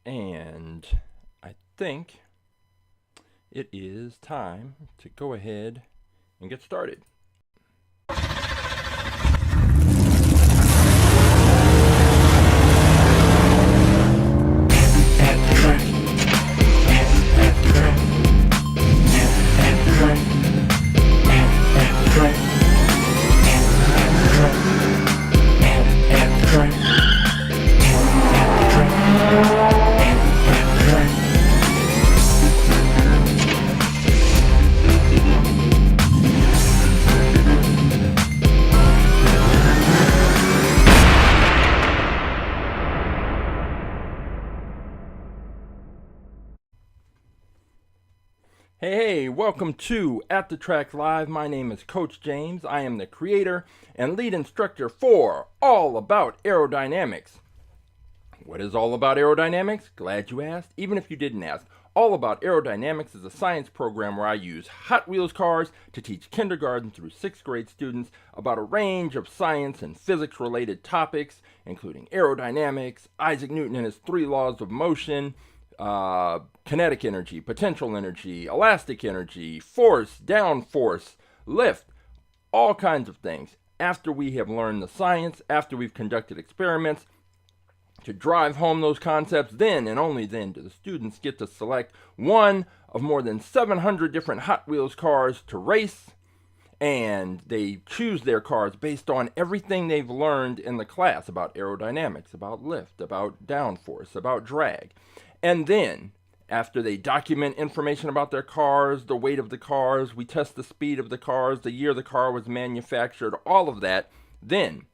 And I think it is time to go ahead and get started. Hey, welcome to At the Track Live. My name is Coach James. I am the creator and lead instructor for All About Aerodynamics. What is All About Aerodynamics? Glad you asked. Even if you didn't ask, All About Aerodynamics is a science program where I use Hot Wheels cars to teach kindergarten through 6th grade students about a range of science and physics related topics, including aerodynamics, Isaac Newton and his 3 laws of motion, kinetic energy, potential energy, elastic energy, force, downforce, lift, all kinds of things. After we have learned the science, after we've conducted experiments to drive home those concepts, then and only then do the students get to select one of more than 700 different Hot Wheels cars to race, and they choose their cars based on everything they've learned in the class about aerodynamics, about lift, about downforce, about drag. And then, after they document information about their cars, the weight of the cars, we test the speed of the cars, the year the car was manufactured, all of that, then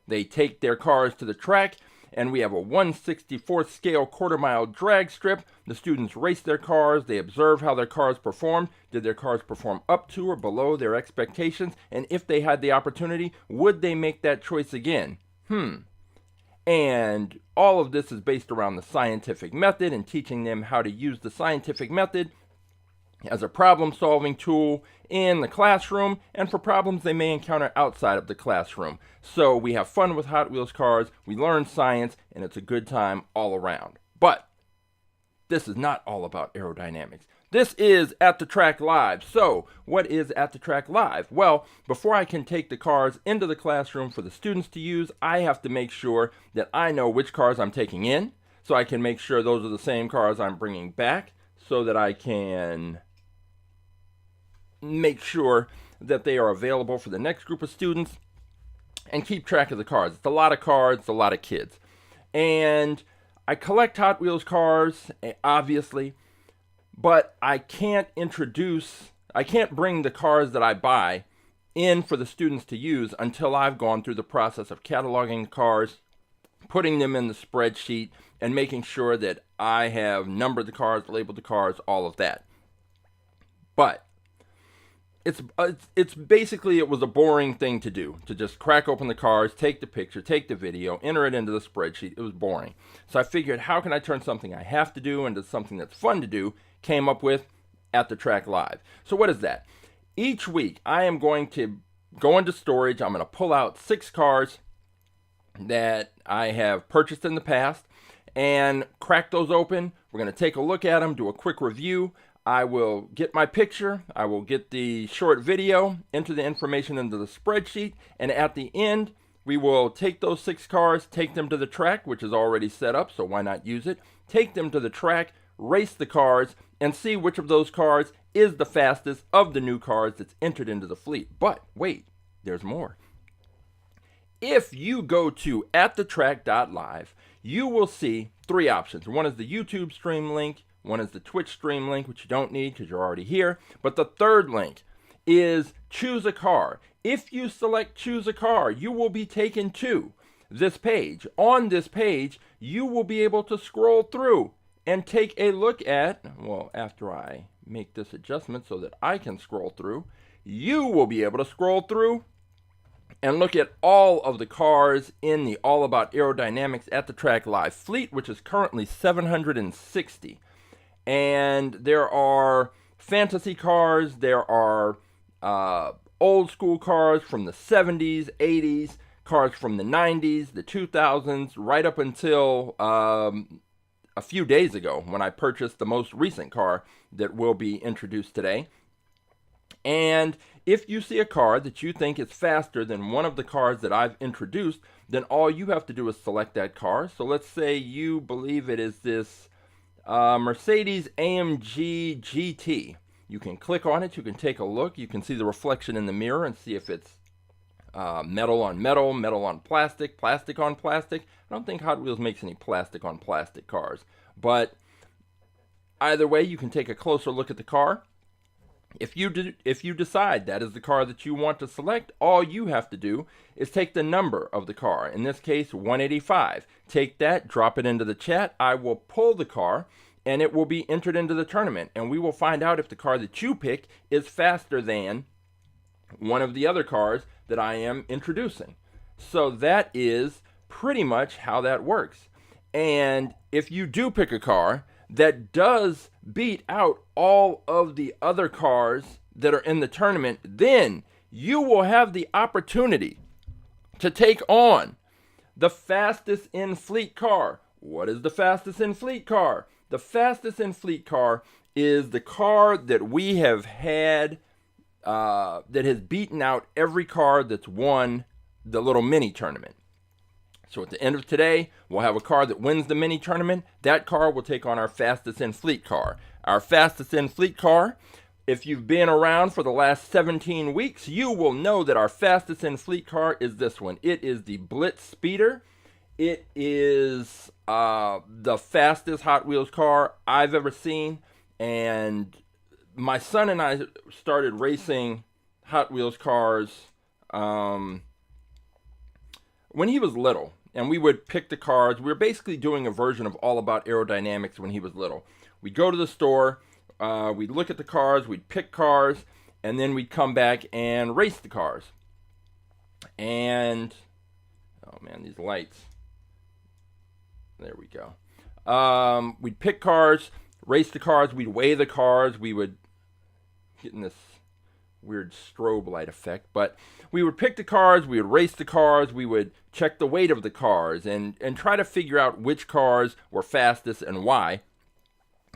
they take their cars to the track, and we have a 1/64th scale quarter-mile drag strip. The students race their cars, they observe how their cars performed. Did their cars perform up to or below their expectations? And if they had the opportunity, would they make that choice again? And all of this is based around the scientific method and teaching them how to use the scientific method as a problem-solving tool in the classroom and for problems they may encounter outside of the classroom. So we have fun with Hot Wheels cars, we learn science, and it's a good time all around. But this is not all about aerodynamics. This is At the Track Live. So, what is At the Track Live? Well, before I can take the cars into the classroom for the students to use, I have to make sure that I know which cars I'm taking in, so I can make sure those are the same cars I'm bringing back, so that I can make sure that they are available for the next group of students, and keep track of the cars. It's a lot of cars, it's a lot of kids. And I collect Hot Wheels cars, obviously, but I can't bring the cars that I buy in for the students to use until I've gone through the process of cataloging cars, putting them in the spreadsheet, and making sure that I have numbered the cars, labeled the cars, all of that. But it's basically, it was a boring thing to do, to just crack open the cars, take the picture, take the video, enter it into the spreadsheet. It was boring. So I figured, how can I turn something I have to do into something that's fun to do? Came up with At the Track Live. So what is that? Each week I am going to go into storage. I'm going to pull out 6 cars that I have purchased in the past and crack those open. We're going to take a look at them, do a quick review. I will get my picture, I will get the short video, enter the information into the spreadsheet, and at the end, we will take those 6 cars, take them to the track, which is already set up, so why not use it? Take them to the track, race the cars, and see which of those cars is the fastest of the new cars that's entered into the fleet. But wait, there's more. If you go to AtTheTrack.live, you will see 3 options. One is the YouTube stream link, one is the Twitch stream link, which you don't need because you're already here. But the third link is choose a car. If you select choose a car, you will be taken to this page. On this page, you will be able to scroll through and take a look at, well, after I make this adjustment so that I can scroll through, you will be able to scroll through and look at all of the cars in the All About Aerodynamics At the Track Live fleet, which is currently 760. And there are fantasy cars, there are old school cars from the 70s, 80s, cars from the 90s, the 2000s, right up until a few days ago when I purchased the most recent car that will be introduced today. And if you see a car that you think is faster than one of the cars that I've introduced, then all you have to do is select that car. So let's say you believe it is this Mercedes AMG GT. You can click on it, you can take a look, you can see the reflection in the mirror and see if it's metal on metal, metal on plastic, plastic on plastic. I don't think Hot Wheels makes any plastic on plastic cars. But either way, you can take a closer look at the car. If you decide that is the car that you want to select, all you have to do is take the number of the car. In this case, 185. Take that, drop it into the chat. I will pull the car, and it will be entered into the tournament. And we will find out if the car that you pick is faster than one of the other cars that I am introducing. So that is pretty much how that works. And if you do pick a car that does beat out all of the other cars that are in the tournament, then you will have the opportunity to take on the fastest in fleet car. What is the fastest in fleet car? The fastest in fleet car is the car that we have had that has beaten out every car that's won the little mini tournament. So at the end of today, we'll have a car that wins the mini tournament. That car will take on our fastest in fleet car. Our fastest in fleet car, if you've been around for the last 17 weeks, you will know that our fastest in fleet car is this one. It is the Blitz Speeder. It is the fastest Hot Wheels car I've ever seen. And my son and I started racing Hot Wheels cars when he was little. And we would pick the cars. We were basically doing a version of All About Aerodynamics when he was little. We'd go to the store, we'd look at the cars, we'd pick cars, and then we'd come back and race the cars. And, oh man, these lights. There we go. We'd pick cars, race the cars, we'd weigh the cars, we would get in this weird strobe light effect, but we would pick the cars, we would race the cars, we would check the weight of the cars and try to figure out which cars were fastest and why.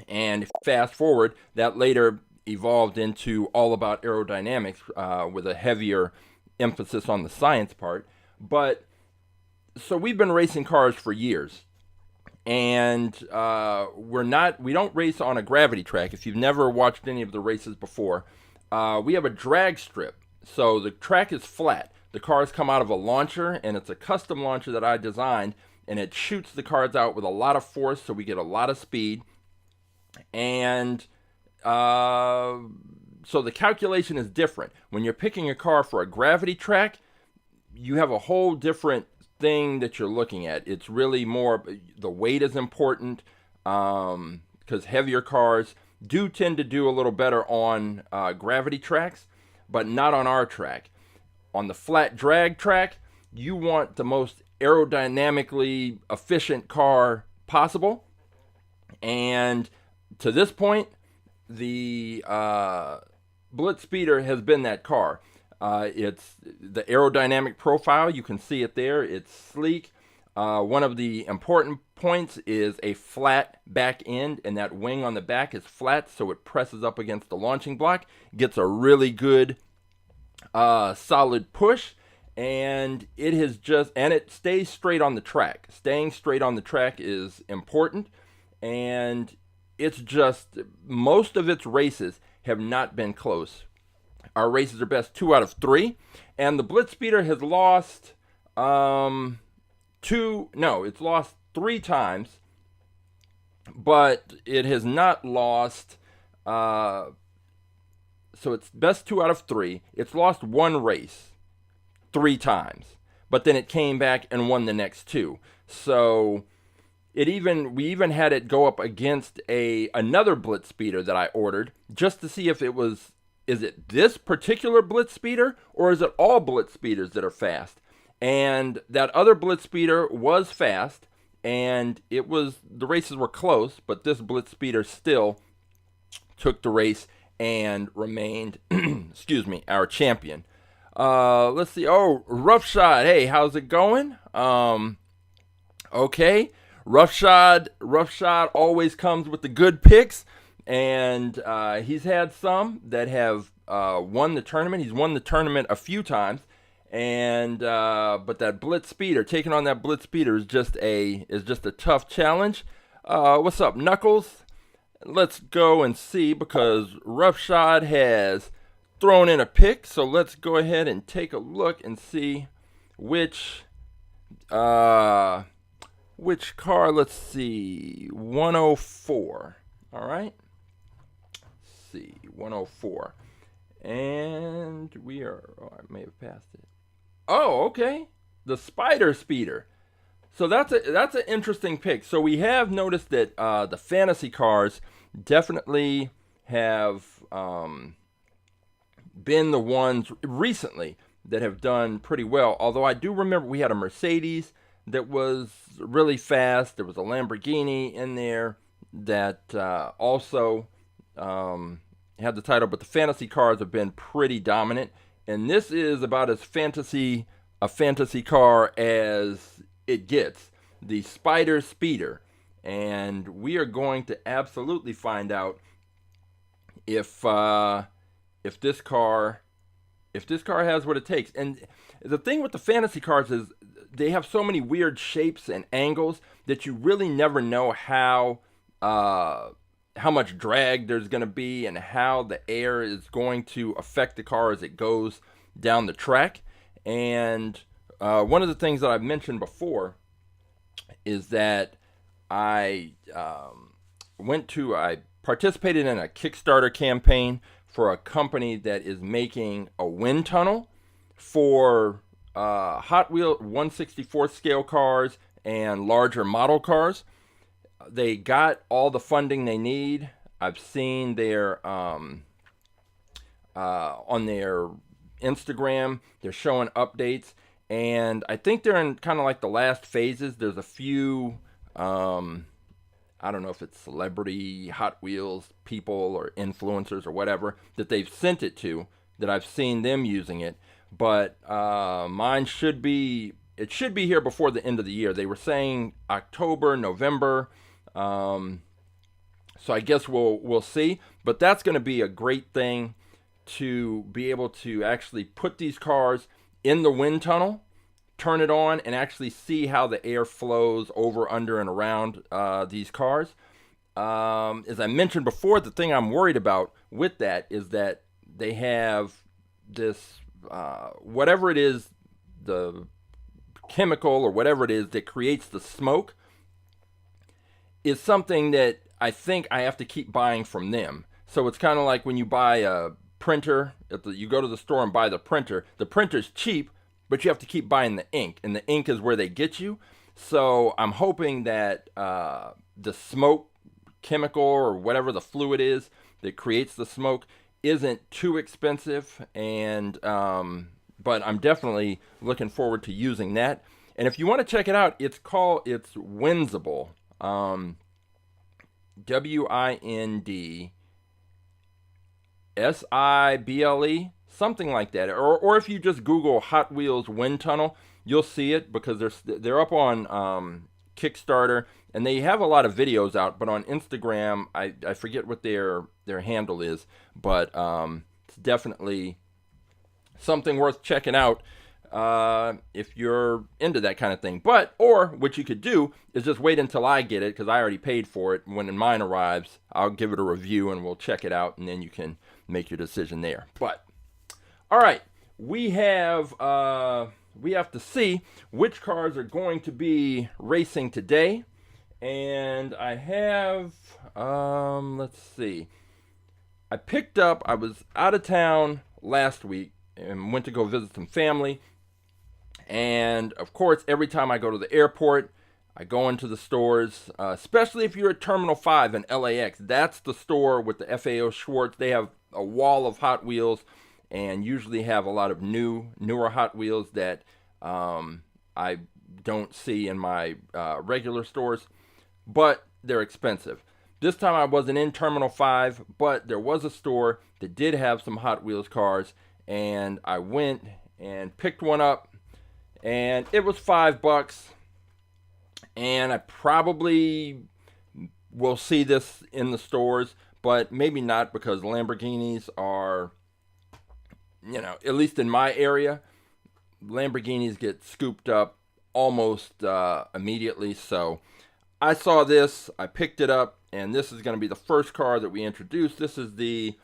And fast forward, that later evolved into All About Aerodynamics with a heavier emphasis on the science part. But so we've been racing cars for years, and we don't race on a gravity track. If you've never watched any of the races before, we have a drag strip. So the track is flat. The cars come out of a launcher, and it's a custom launcher that I designed, and it shoots the cars out with a lot of force, so we get a lot of speed. And so the calculation is different. When you're picking a car for a gravity track, you have a whole different thing that you're looking at. It's really more, the weight is important, because heavier cars do tend to do a little better on gravity tracks, but not on our track. On the flat drag track, you want the most aerodynamically efficient car possible. And to this point, the Blitz Speeder has been that car. It's the aerodynamic profile. You can see it there. It's sleek. One of the important points is a flat back end, and that wing on the back is flat, so it presses up against the launching block, gets a really good solid push, and it stays straight on the track. Staying straight on the track is important, and it's just, most of its races have not been close. Our races are best 2 out of 3, and the Blitz Speeder has lost it's lost 3 times, but it has not lost, so it's best 2 out of 3. It's lost 1 race 3 times, but then it came back and won the next 2. So we even had it go up against another Blitz Speeder that I ordered, just to see if is it this particular Blitz Speeder, or is it all Blitz Speeders that are fast? And that other Blitz Speeder was fast, and the races were close, but this Blitz Speeder still took the race and remained, our champion. Let's see. Oh, Rough Shot. Hey, how's it going? Okay. Roughshod always comes with the good picks, and he's had some that have won the tournament. He's won the tournament a few times, and but that Blitz Speeder, taking on that Blitz Speeder is just a tough challenge. What's up, Knuckles? Let's go and see, because Roughshod has thrown in a pick. So let's go ahead and take a look and see which car. Let's see, 104. All right. Let's see, 104, and we are. Oh, I may have passed it. Oh, okay. The Spider Speeder. So that's an interesting pick. So we have noticed that the fantasy cars definitely have been the ones recently that have done pretty well. Although I do remember we had a Mercedes that was really fast. There was a Lamborghini in there that also had the title. But the fantasy cars have been pretty dominant. And this is about as a fantasy car as it gets, the Spider Speeder. And we are going to absolutely find out if this car has what it takes. And the thing with the fantasy cars is they have so many weird shapes and angles that you really never know how much drag there's going to be and how the air is going to affect the car as it goes down the track. And one of the things that I've mentioned before is that I participated in a Kickstarter campaign for a company that is making a wind tunnel for Hot Wheels 1/64 scale cars and larger model cars. They got all the funding they need. I've seen their on their Instagram, they're showing updates, and I think they're in kind of like the last phases. There's a few I don't know if it's celebrity Hot Wheels people or influencers or whatever that they've sent it to, that I've seen them using it. But mine should be here before the end of the year. They were saying October, November. So I guess we'll see. But that's going to be a great thing to be able to actually put these cars in the wind tunnel, turn it on, and actually see how the air flows over, under, and around these cars. As I mentioned before, the thing I'm worried about with that is that they have this, whatever it is, the chemical or whatever it is that creates the smoke, is something that I think I have to keep buying from them. So it's kind of like when you buy a printer, you go to the store and buy the printer's cheap, but you have to keep buying the ink, and the ink is where they get you. So I'm hoping that the smoke chemical or whatever the fluid is that creates the smoke isn't too expensive, and but I'm definitely looking forward to using that. And if you want to check it out, it's Winsible, WINDSIBLE, something like that. Or if you just Google Hot Wheels wind tunnel, you'll see it, because they're up on Kickstarter, and they have a lot of videos out. But on Instagram, I forget what their handle is, but it's definitely something worth checking out if you're into that kind of thing. Or what you could do is just wait until I get it, because I already paid for it. When mine arrives, I'll give it a review and we'll check it out, and then you can make your decision there. But all right, we have to see which cars are going to be racing today. And I have, let's see. I was out of town last week and went to go visit some family. And of course, every time I go to the airport, I go into the stores, especially if you're at Terminal 5 in LAX. That's the store with the FAO Schwartz. They have a wall of Hot Wheels, and usually have a lot of newer Hot Wheels that I don't see in my regular stores, but they're expensive. This time I wasn't in Terminal 5, but there was a store that did have some Hot Wheels cars, and I went and picked one up, and it was $5, and I probably will see this in the stores, but maybe not, because Lamborghinis are, at least in my area, Lamborghinis get scooped up almost immediately. So I saw this, I picked it up, and this is going to be the first car that we introduce. This is the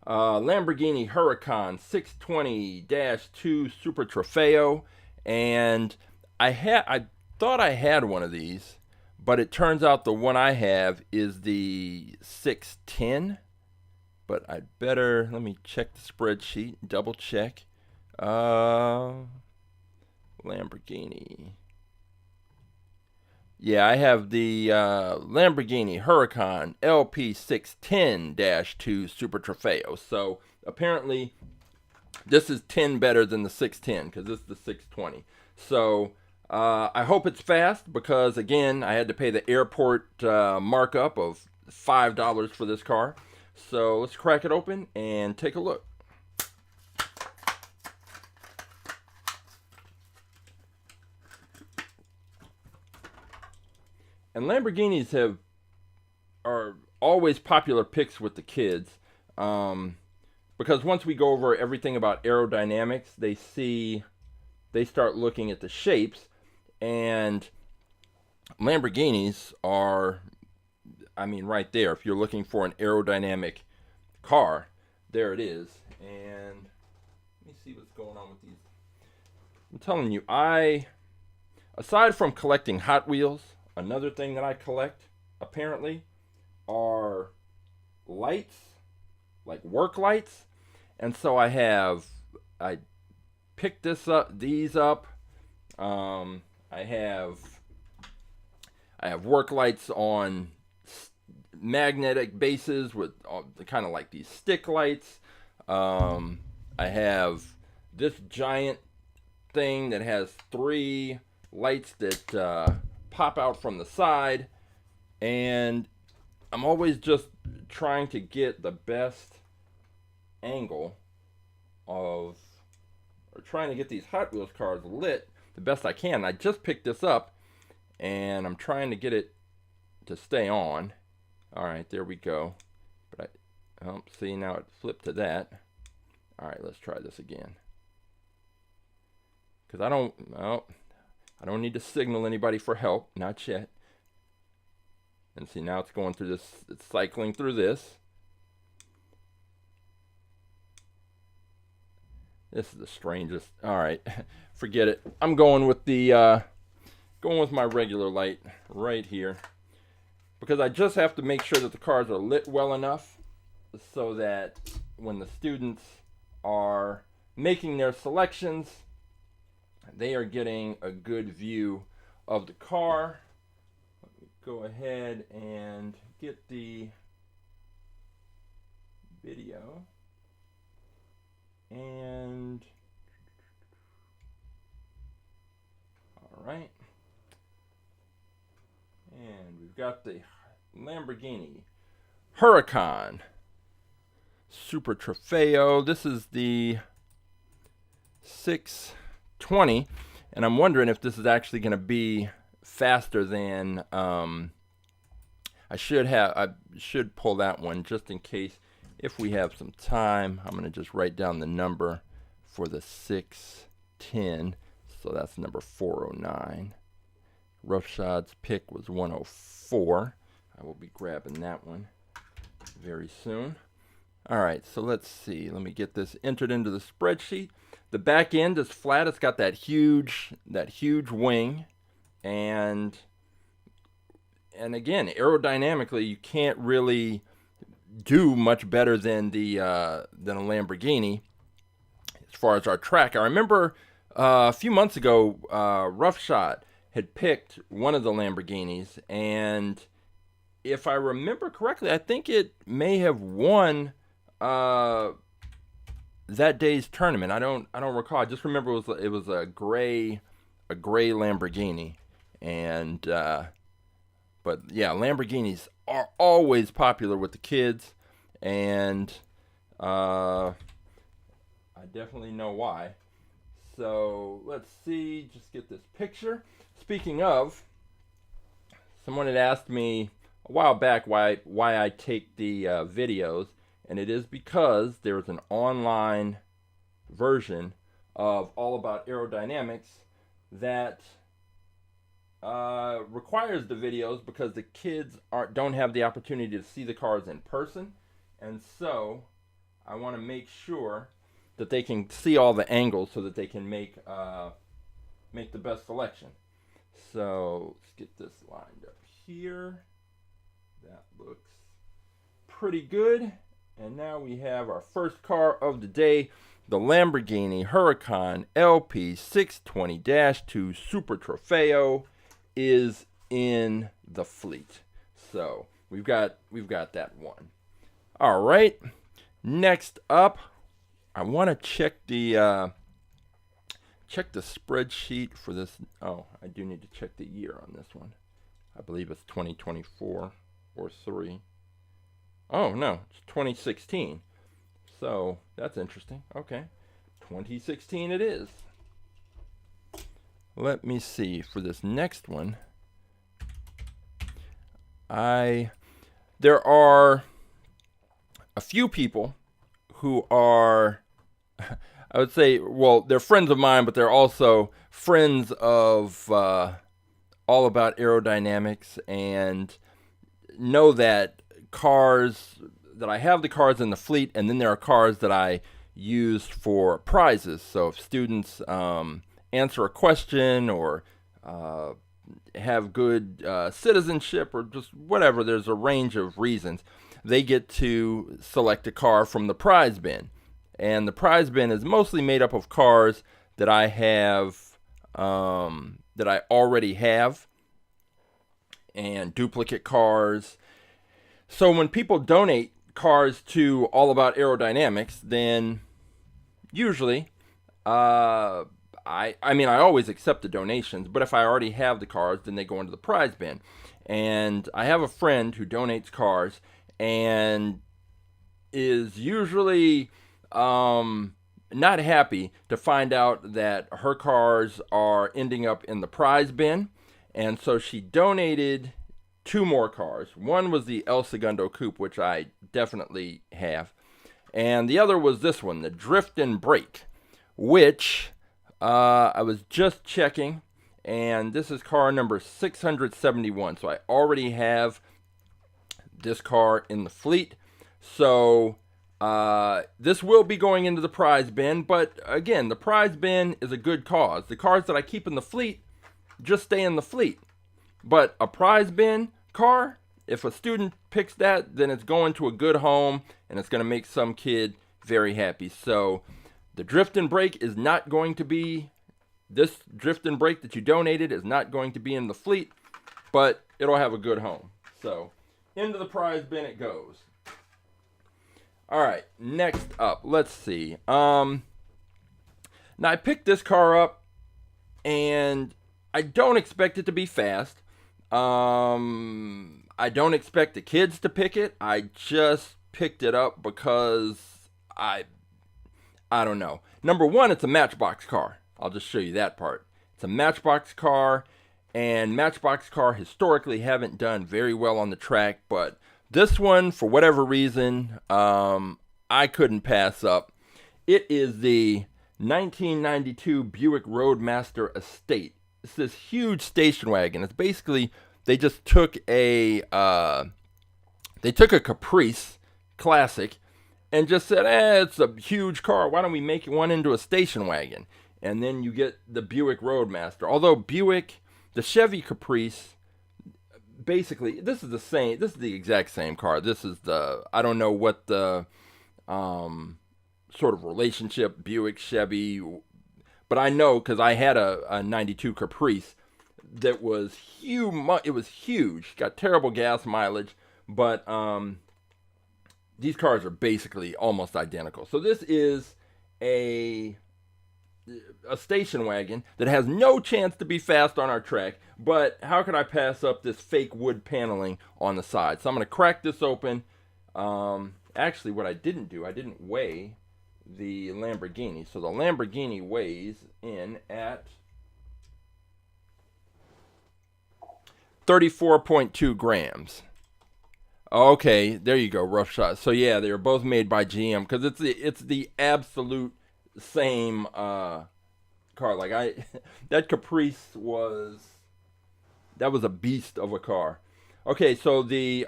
Lamborghini Huracan 620-2 Super Trofeo, and I thought I had one of these, but it turns out the one I have is the 610. But I'd better, let me check the spreadsheet, double check. Lamborghini. Yeah, I have the Lamborghini Huracan LP 610-2 Super Trofeo. So apparently this is 10 better than the 610, because this is the 620. So I hope it's fast, because again, I had to pay the airport markup of $5 for this car. So let's crack it open and take a look. And Lamborghinis are always popular picks with the kids, because once we go over everything about aerodynamics, they start looking at the shapes, and Lamborghinis are, right there. If you're looking for an aerodynamic car, there it is. And let me see what's going on with these. I'm telling you, aside from collecting Hot Wheels, another thing that I collect, apparently, are lights, like work lights. And so I picked these up. I have work lights on magnetic bases with kind of like these stick lights. I have this giant thing that has 3 lights that pop out from the side, and I'm always just trying to get the best angle or trying to get these Hot Wheels cars lit the best I can. I just picked this up, and I'm trying to get it to stay on. All right, there we go. But see, now it flipped to that. All right, let's try this again. Because I don't need to signal anybody for help, not yet. And see, now it's going through this, it's cycling through this. This is the strangest. All right, forget it. I'm going with my regular light right here, because I just have to make sure that the cars are lit well enough so that when the students are making their selections, they are getting a good view of the car. Let me go ahead and get the video. And all right. And we've got the Lamborghini Huracan Super Trofeo. This is the 620, and I'm wondering if this is actually going to be faster than I should pull that one just in case if we have some time. I'm going to just write down the number for the 610. So that's number 409. Roughshods pick was 104. I will be grabbing that one very soon. All right, so let's see. Let me get this entered into the spreadsheet. The back end is flat. It's got that huge wing, and again, aerodynamically, you can't really do much better than a Lamborghini as far as our track. I remember a few months ago, Roughshot had picked one of the Lamborghinis, and if I remember correctly, I think it may have won that day's tournament. I don't recall. I just remember it was a gray Lamborghini, and but yeah, Lamborghinis are always popular with the kids, and I definitely know why. So let's see, just get this picture. speaking of, someone had asked me a while back why I take the videos, and it is because there's an online version of All About Aerodynamics that requires the videos because the kids don't have the opportunity to see the cars in person, and so I want to make sure that they can see all the angles so that they can make the best selection. So let's get this lined up here. That looks pretty good. And now we have our first car of the day, the Lamborghini Huracan LP 620-2 Super Trofeo is in the fleet. So we've got that one. All right. Next up, I want to check the spreadsheet for this. Oh, I do need to check the year on this one. I believe it's 2024 or 3. Oh, no, it's 2016. So that's interesting. Okay, 2016 it is. Let me see for this next one. There are a few people who are, I would say, well, they're friends of mine, but they're also friends of All About Aerodynamics, and know that I have the cars in the fleet, and then there are cars that I use for prizes. So if students answer a question or have good citizenship or just whatever, there's a range of reasons, they get to select a car from the prize bin. And the prize bin is mostly made up of cars that I have, that I already have, and duplicate cars. So when people donate cars to All About Aerodynamics, then usually, I always accept the donations, but if I already have the cars, then they go into the prize bin. And I have a friend who donates cars and is usually not happy to find out that her cars are ending up in the prize bin. And so she donated 2 more cars. One was the El Segundo Coupe, which I definitely have. And the other was this one, the Drift and Brake, which I was just checking. And this is car number 671. So I already have this car in the fleet. So this will be going into the prize bin. But again, the prize bin is a good cause. The cars that I keep in the fleet just stay in the fleet. But a prize bin car, if a student picks that, then it's going to a good home and it's going to make some kid very happy. So the Drift and Brake is not going to be, this Drift and Brake that you donated is not going to be in the fleet, but it'll have a good home. So into the prize bin it goes. All right, next up, let's see. Now I picked this car up and I don't expect it to be fast. I don't expect the kids to pick it. I just picked it up because I don't know. Number one, it's a Matchbox car. I'll just show you that part. It's a Matchbox car, and Matchbox car historically haven't done very well on the track, but this one, for whatever reason, I couldn't pass up. It is the 1992 Buick Roadmaster Estate. It's this huge station wagon. It's basically, they just took a Caprice Classic and just said, it's a huge car. Why don't we make one into a station wagon? And then you get the Buick Roadmaster. Although Buick, the Chevy Caprice, basically, this is the exact same car. This is I don't know what the sort of relationship Buick, Chevy, but I know because I had a 92 Caprice that was huge. It was huge. Got terrible gas mileage, but these cars are basically almost identical. So this is a station wagon that has no chance to be fast on our track, but how could I pass up this fake wood paneling on the side? So I'm going to crack this open. Actually, what I didn't do, I didn't weigh the Lamborghini. So the Lamborghini weighs in at 34.2 grams. Okay, there you go, rough shot. So yeah, they were both made by GM because it's the absolute same car. Like that Caprice was a beast of a car. Okay, so the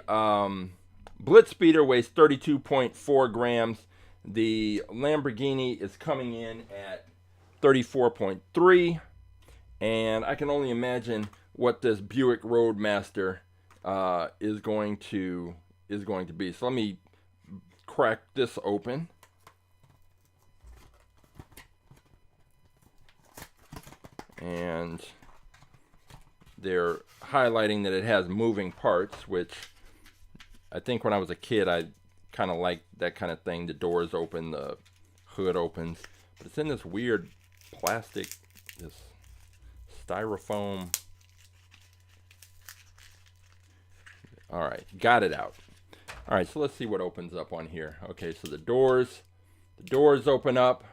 Blitz Speeder weighs 32.4 grams. The Lamborghini is coming in at 34.3, and I can only imagine what this Buick Roadmaster is going to be. So let me crack this open. And they're highlighting that it has moving parts, which I think when I was a kid I kind of liked that kind of thing. The doors open, the hood opens, but it's in this weird plastic, this styrofoam. All right, got it out. All right, so let's see what opens up on here. Okay, so the doors open up,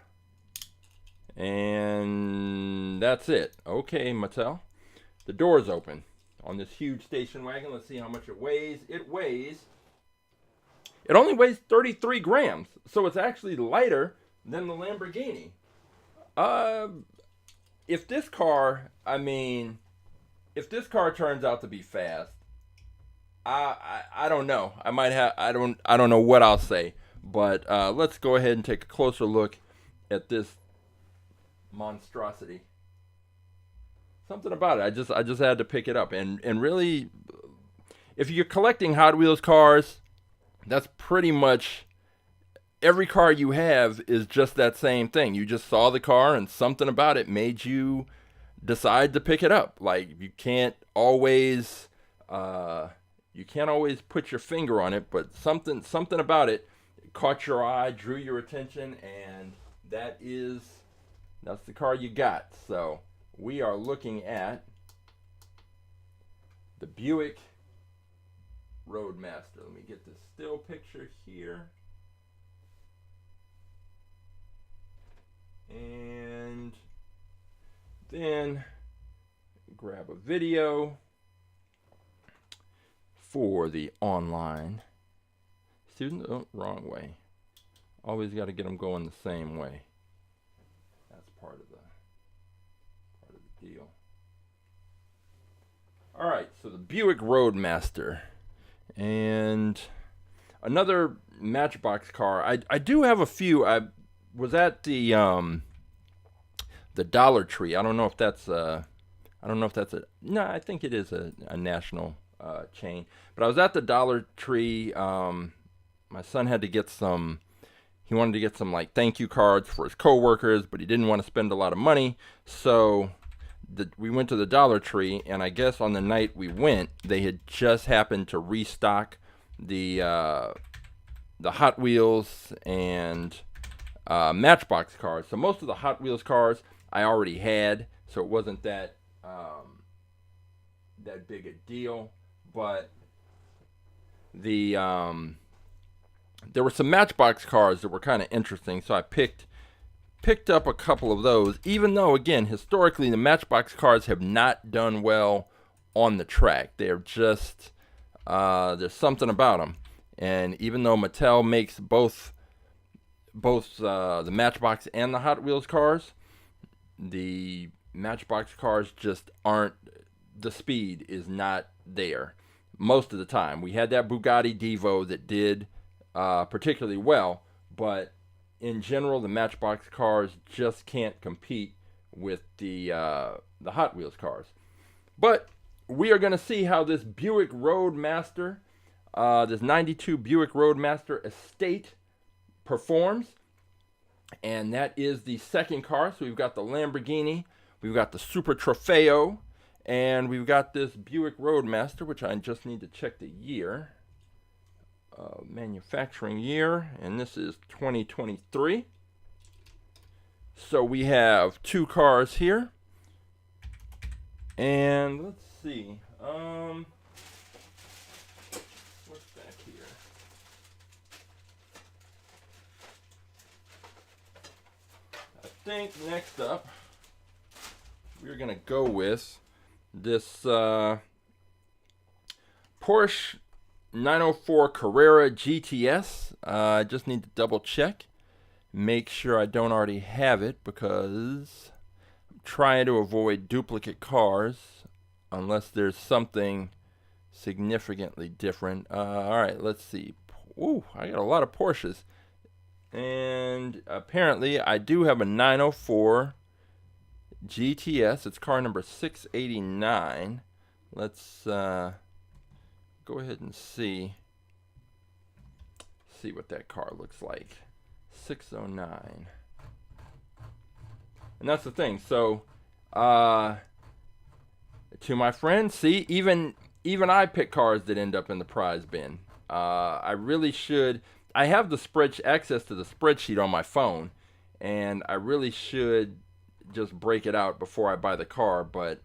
and that's it. Okay, Mattel, the doors open on this huge station wagon. Let's see how much it weighs. It only weighs 33 grams, so it's actually lighter than the Lamborghini. If this car turns out to be fast, I don't know. I don't know what I'll say, but let's go ahead and take a closer look at this monstrosity. Something about it. I just had to pick it up, and really, if you're collecting Hot Wheels cars, that's pretty much every car you have is just that same thing. You just saw the car and something about it made you decide to pick it up. Like you can't always put your finger on it, but something about it caught your eye, drew your attention, and that's the car you got. So we are looking at the Buick Roadmaster. Let me get this still picture here. And then grab a video for the online student. Oh, wrong way. Always got to get them going the same way. That's part of the deal. All right, so the Buick Roadmaster. And another Matchbox car. I do have a few. I was at the Dollar Tree. I don't know if that's no, I think it is a national chain. But I was at the Dollar Tree. My son had to get he wanted to get some like thank you cards for his coworkers, but he didn't want to spend a lot of money. So we went to the Dollar Tree, and I guess on the night we went, they had just happened to restock the Hot Wheels and Matchbox cars. So most of the Hot Wheels cars I already had, so it wasn't that big a deal. But there were some Matchbox cars that were kind of interesting, so I picked up a couple of those, even though, again, historically, the Matchbox cars have not done well on the track. They're just, there's something about them. And even though Mattel makes both the Matchbox and the Hot Wheels cars, the Matchbox cars just aren't, the speed is not there most of the time. We had that Bugatti Divo that did particularly well, but in general, the Matchbox cars just can't compete with the Hot Wheels cars. But we are going to see how this Buick Roadmaster, this 92 Buick Roadmaster Estate performs. And that is the second car. So we've got the Lamborghini, we've got the Super Trofeo, and we've got this Buick Roadmaster, which I just need to check the year. Manufacturing year, and this is 2023. So we have two cars here, and let's see, what's back here? I think next up we're gonna go with this Porsche 904 Carrera GTS. I just need to double check. Make sure I don't already have it because I'm trying to avoid duplicate cars unless there's something significantly different. All right, let's see. Ooh, I got a lot of Porsches. And apparently I do have a 904 GTS. It's car number 689. Let's go ahead and see what that car looks like. 609. And that's the thing. So to my friends, see, even I pick cars that end up in the prize bin. I really should. I have the access to the spreadsheet on my phone, and I really should just break it out before I buy the car. But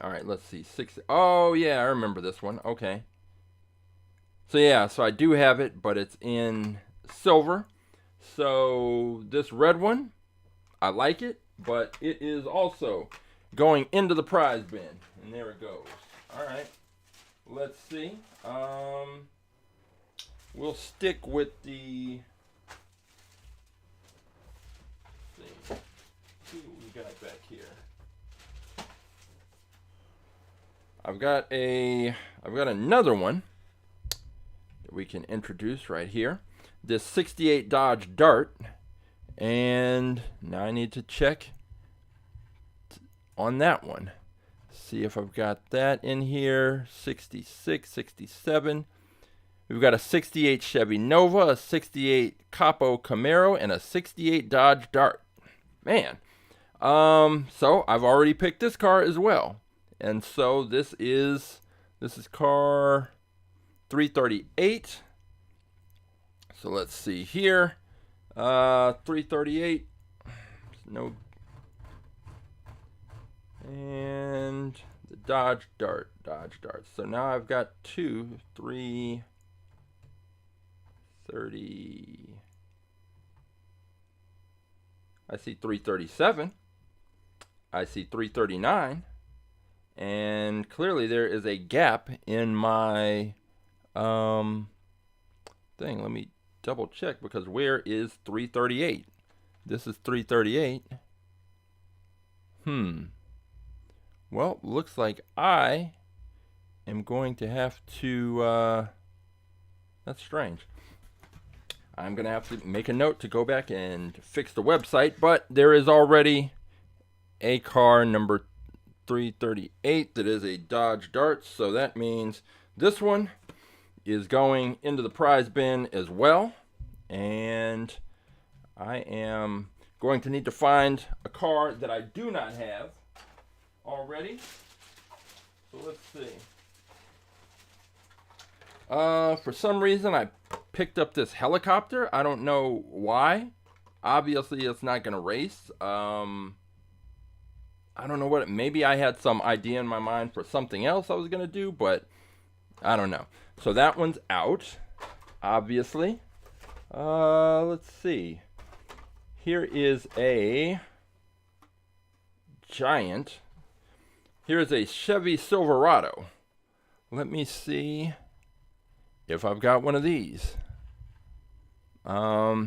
all right, let's see. Oh yeah, I remember this one. Okay. So yeah, so I do have it, but it's in silver. So this red one, I like it, but it is also going into the prize bin, and there it goes. All right. Let's see. We'll stick with the. Let's see what we got back here. I've got another one that we can introduce right here. This 68 Dodge Dart, and now I need to check on that one. See if I've got that in here. 66, 67. We've got a 68 Chevy Nova, a 68 Capo Camaro, and a 68 Dodge Dart. Man. So I've already picked this car as well. And so this is car 338. So let's see here. 338. No. And the Dodge Dart. So now I've got 330. I see 337. I see 339. And clearly there is a gap in my thing. Let me double check, because where is 338? This is 338. Well, looks like I am going to have to, that's strange. I'm going to have to make a note to go back and fix the website, but there is already a car number 338 that is a Dodge Dart, so that means this one is going into the prize bin as well, and I am going to need to find a car that I do not have already. So let's see. For some reason I picked up this helicopter. I don't know why. Obviously it's not going to race. I don't know what maybe I had some idea in my mind for something else I was going to do, but I don't know. So that one's out, obviously. Let's see. Here is a giant. Here is a Chevy Silverado. Let me see if I've got one of these. I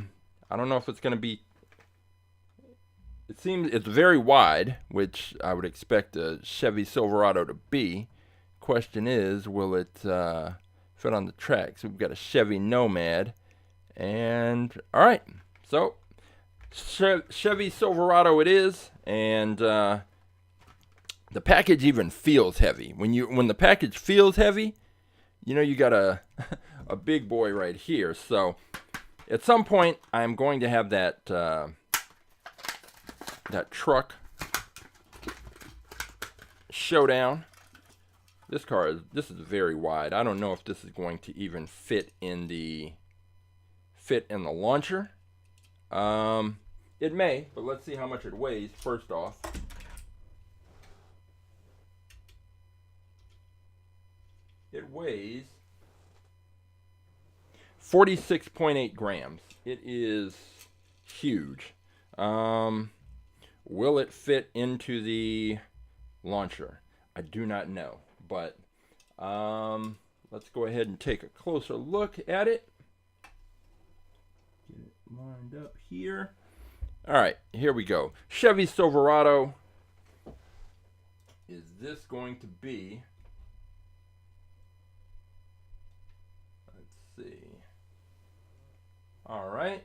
don't know if it's going to be. It seems it's very wide, which I would expect a Chevy Silverado to be. Question is, will it fit on the track? So we've got a Chevy Nomad. And, all right. So, Chevy Silverado it is. And the package even feels heavy. When the package feels heavy, you know you got a big boy right here. So, at some point, I'm going to have that truck showdown. This is very wide. I don't know if this is going to even fit in the launcher. It may, but let's see how much it weighs first off. It weighs 46.8 grams. It is huge. Will it fit into the launcher? I do not know, but let's go ahead and take a closer look at it. Get it lined up here. All right, here we go. Chevy Silverado. Is this going to be... Let's see. All right.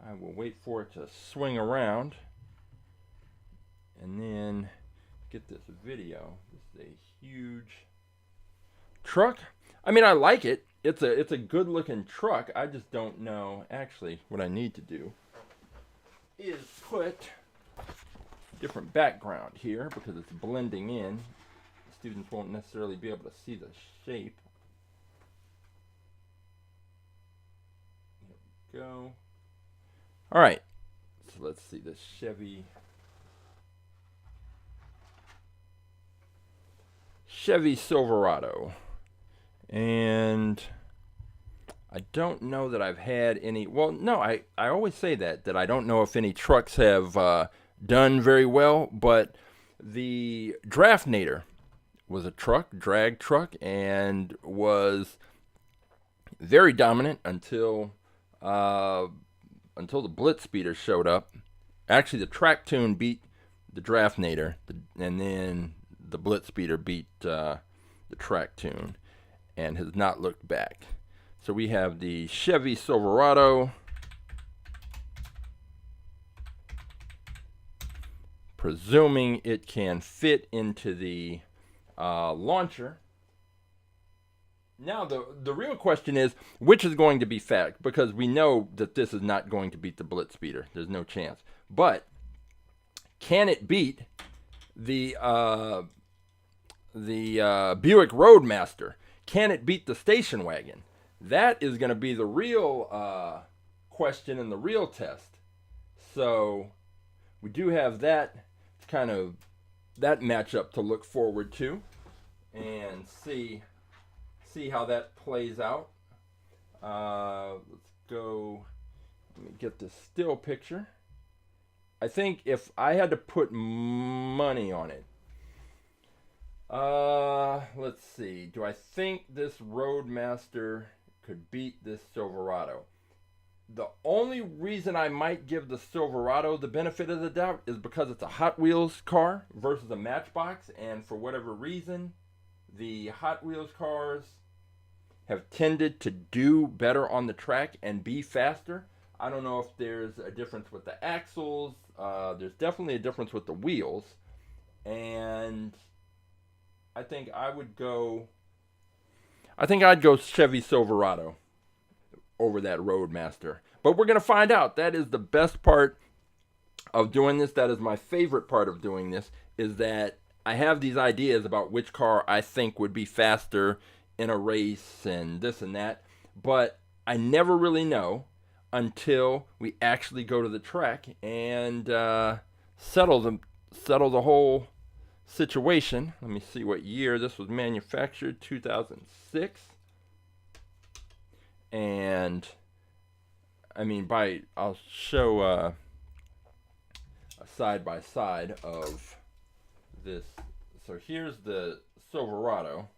I will wait for it to swing around and then get this video. This is a huge truck. I mean, I like it. It's a good looking truck. I just don't know. Actually, what I need to do is put different background here because it's blending in. Students won't necessarily be able to see the shape. There we go. All right, so let's see this Chevy Silverado, and I don't know that I've had any. Well, no, I always say that I don't know if any trucks have done very well, but the Draftnator was a drag truck, and was very dominant until the Blitz Speeder showed up. Actually, the Track Tune beat the Draftnator, and then the Blitz Speeder beat the Track Tune, and has not looked back. So we have the Chevy Silverado, presuming it can fit into the launcher. Now, the real question is, which is going to be fact? Because we know that this is not going to beat the Blitz Speeder. There's no chance. But can it beat the Buick Roadmaster? Can it beat the station wagon? That is going to be the real question and the real test. So we do have that matchup to look forward to and see how that plays out. Let's go. Let me get this still picture. I think if I had to put money on it, let's see. Do I think this Roadmaster could beat this Silverado? The only reason I might give the Silverado the benefit of the doubt is because it's a Hot Wheels car versus a Matchbox, and for whatever reason, the Hot Wheels cars have tended to do better on the track and be faster. I don't know if there's a difference with the axles. There's definitely a difference with the wheels. And I think I'd go Chevy Silverado over that Roadmaster. But we're going to find out. That is the best part of doing this. That is my favorite part of doing this, is that I have these ideas about which car I think would be faster in a race and this and that, but I never really know until we actually go to the track and settle the whole situation. Let me see what year this was manufactured. 2006. And I mean, I'll show a side by side of this. So here's the Silverado,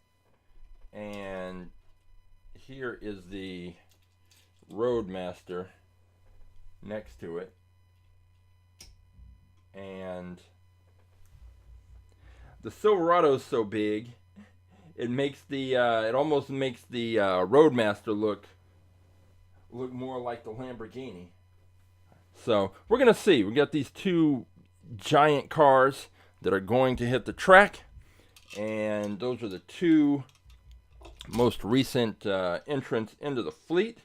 and here is the Roadmaster next to it. And the Silverado is so big, it makes it almost makes the Roadmaster look more like the Lamborghini. So we're gonna see. We got these two giant cars that are going to hit the track, and those are the two most recent entrants into the fleet.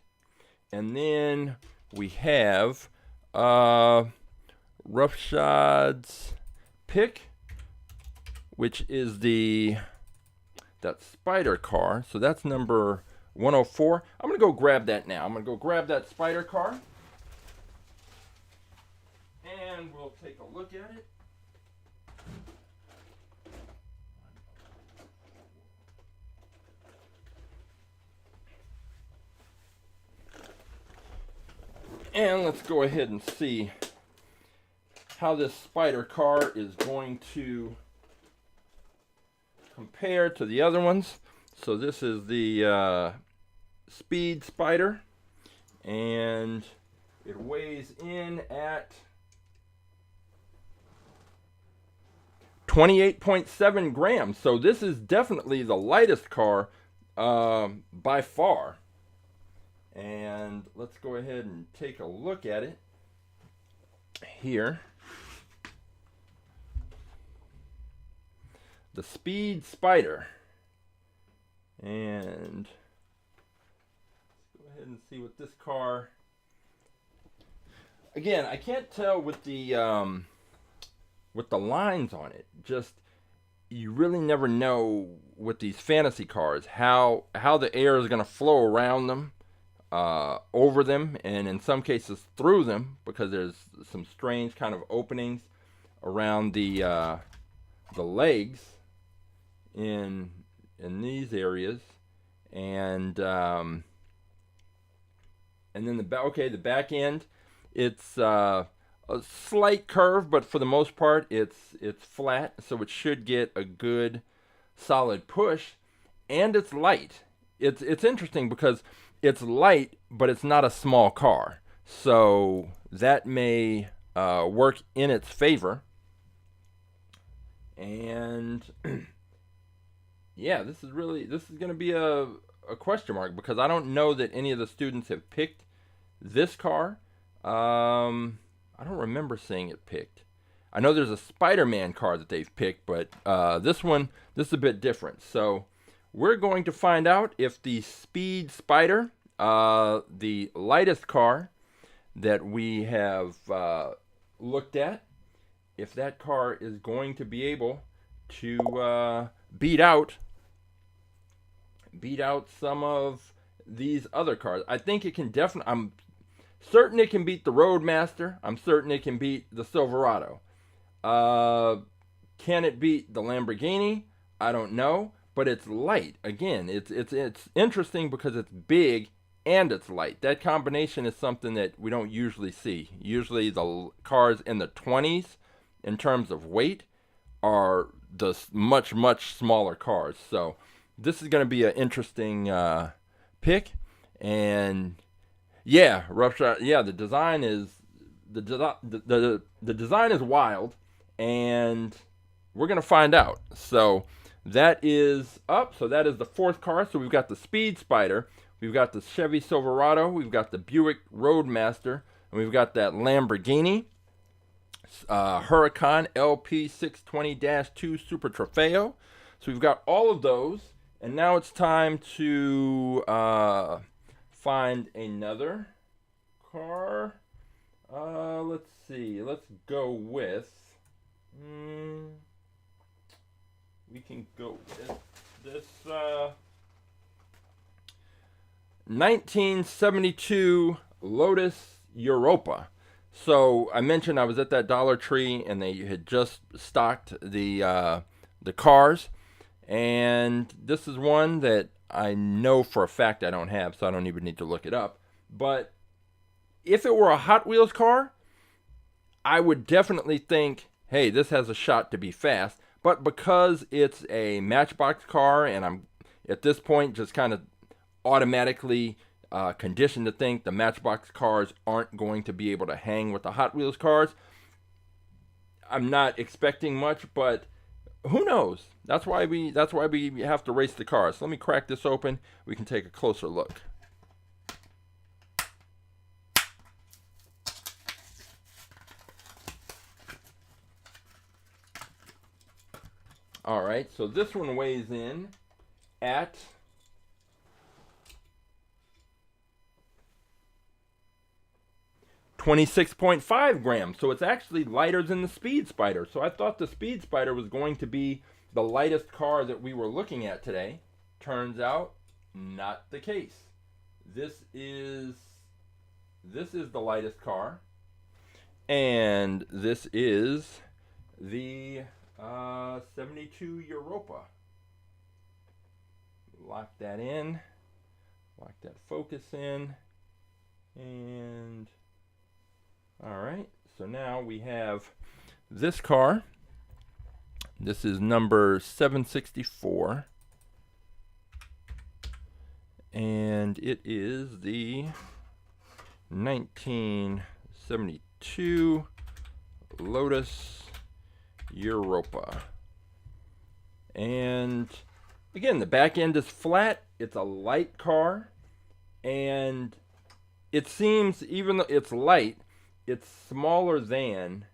And then we have Roughshod's pick, which is that Spider car. So that's number 104. I'm gonna go grab that now. I'm gonna go grab that Spider car, and we'll take a look at it. And let's go ahead and see how this Spider car is going to compare to the other ones. So this is the Speed Spider, and it weighs in at 28.7 grams. So this is definitely the lightest car by far. And let's go ahead and take a look at it here. The Speed Spider. And let's go ahead and see what this car. Again, I can't tell with the lines on it. Just, you really never know with these fantasy cars how the air is going to flow around them, over them, and in some cases through them, because there's some strange kind of openings around the legs in these areas, and then the back end, it's a slight curve, but for the most part it's flat, so it should get a good solid push, and it's light. It's interesting because it's light, but it's not a small car, so that may work in its favor. And yeah, this is going to be a question mark, because I don't know that any of the students have picked this car. I don't remember seeing it picked. I know there's a Spider-Man car that they've picked, but this is a bit different. So we're going to find out if the Speed Spider, the lightest car that we have looked at, if that car is going to be able to beat out some of these other cars. I think it can definitely. I'm certain it can beat the Roadmaster. I'm certain it can beat the Silverado. Can it beat the Lamborghini? I don't know, but it's light. Again, it's interesting because it's big and it's light. That combination is something that we don't usually see. Usually the cars in the 20s in terms of weight are the much smaller cars. So this is going to be an interesting pick. And yeah, rough shot. Yeah, the design is the design is wild, and we're going to find out. So that is up. So that is the fourth car. So we've got the Speed Spider, we've got the Chevy Silverado, we've got the Buick Roadmaster, and we've got that Lamborghini Huracan LP620-2 Super Trofeo. So we've got all of those, and now it's time to find another car. Let's see. Let's go with. We can go with this 1972 Lotus Europa. So I mentioned I was at that Dollar Tree, and they had just stocked the cars, and this is one that I know for a fact I don't have, so I don't even need to look it up. But if it were a Hot Wheels car, I would definitely think, hey, this has a shot to be fast. But because it's a Matchbox car, and I'm at this point just kind of automatically conditioned to think the Matchbox cars aren't going to be able to hang with the Hot Wheels cars, I'm not expecting much, but who knows? That's why we have to race the cars. So let me crack this open. We can take a closer look. All right, so this one weighs in at 26.5 grams. So it's actually lighter than the Speed Spider. So I thought the Speed Spider was going to be the lightest car that we were looking at today. Turns out, not the case. This is the lightest car, and this is the 72 Europa. Lock that in, lock that focus in, and all right, so now we have this car. This is number 764. And it is the 1972 Lotus Europa. And again, the back end is flat. It's a light car, and it seems, even though it's light, it's smaller than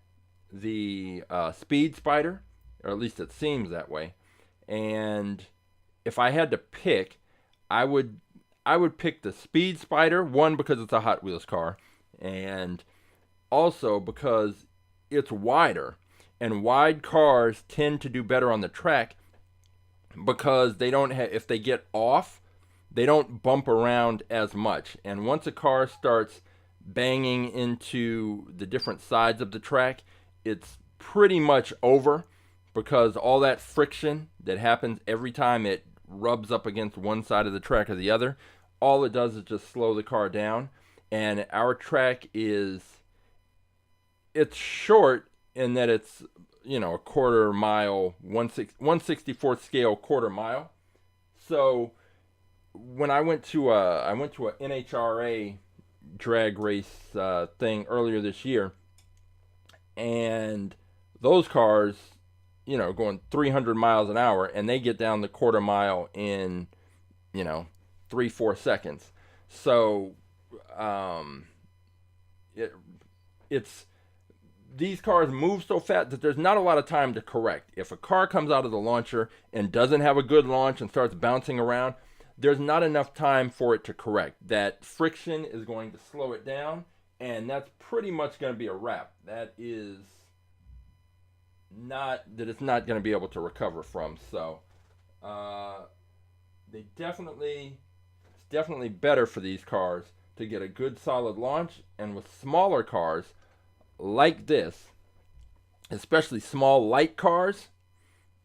the Speed Spider, or at least it seems that way. And if I had to pick, I would pick the Speed Spider, one, because it's a Hot Wheels car, and also because it's wider, and wide cars tend to do better on the track because they don't have, if they get off, they don't bump around as much. And once a car starts banging into the different sides of the track, it's pretty much over, because all that friction that happens every time it rubs up against one side of the track or the other, all it does is just slow the car down. And our track it's short in that it's, a quarter mile, 1/64th scale quarter mile. So when I went to a NHRA drag race thing earlier this year, and those cars, going 300 miles an hour, and they get down the quarter mile in 3-4 seconds. So it's these cars move so fast that there's not a lot of time to correct. If a car comes out of the launcher and doesn't have a good launch and starts bouncing around, there's not enough time for it to correct. That friction is going to slow it down, and that's pretty much going to be a wrap. It's not going to be able to recover from. So it's definitely better for these cars to get a good solid launch. And with smaller cars like this, especially small light cars,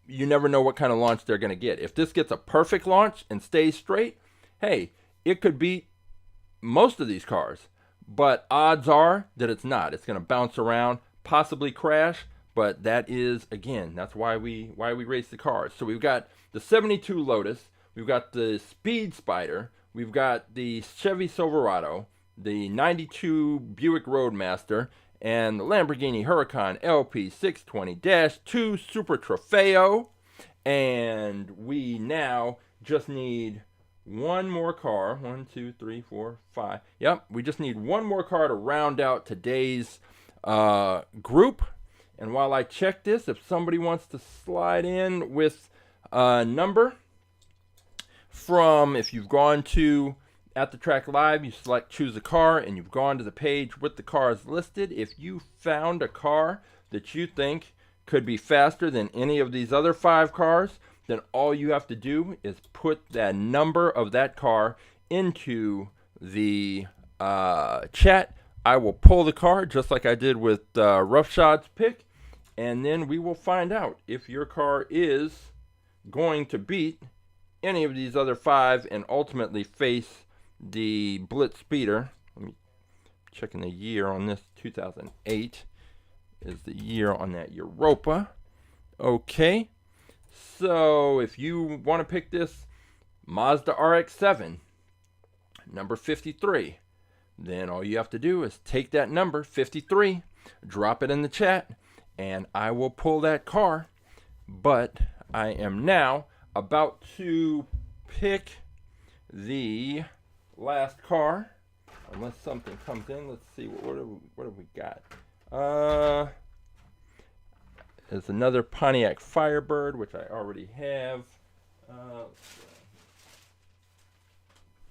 you never know what kind of launch they're going to get. If this gets a perfect launch and stays straight, hey, it could beat most of these cars. But odds are that it's not. It's going to bounce around, possibly crash. But that is, again, that's why we race the cars. So we've got the 72 Lotus, we've got the Speed Spider, we've got the Chevy Silverado, the 92 Buick Roadmaster, and the Lamborghini Huracan LP620-2 Super Trofeo. And we now just need one more car. 1, 2, 3, 4, 5. Yep, we just need one more car to round out today's group. And while I check this, if somebody wants to slide in with a number from, if you've gone to AtTheTrack.live, you choose a car, and you've gone to the page with the cars listed. If you found a car that you think could be faster than any of these other 5 cars, then all you have to do is put that number of that car into the chat. I will pull the car just like I did with Roughshod's pick, and then we will find out if your car is going to beat any of these other 5 and ultimately face the Blitz Speeder. Let me checking the year on this. 2008 is the year on that Europa. Okay, so if you want to pick this Mazda RX-7, number 53, then all you have to do is take that number 53, drop it in the chat, and I will pull that car. But I am now about to pick the last car, unless something comes in. Let's see, what have we got? There's another Pontiac Firebird, which I already have.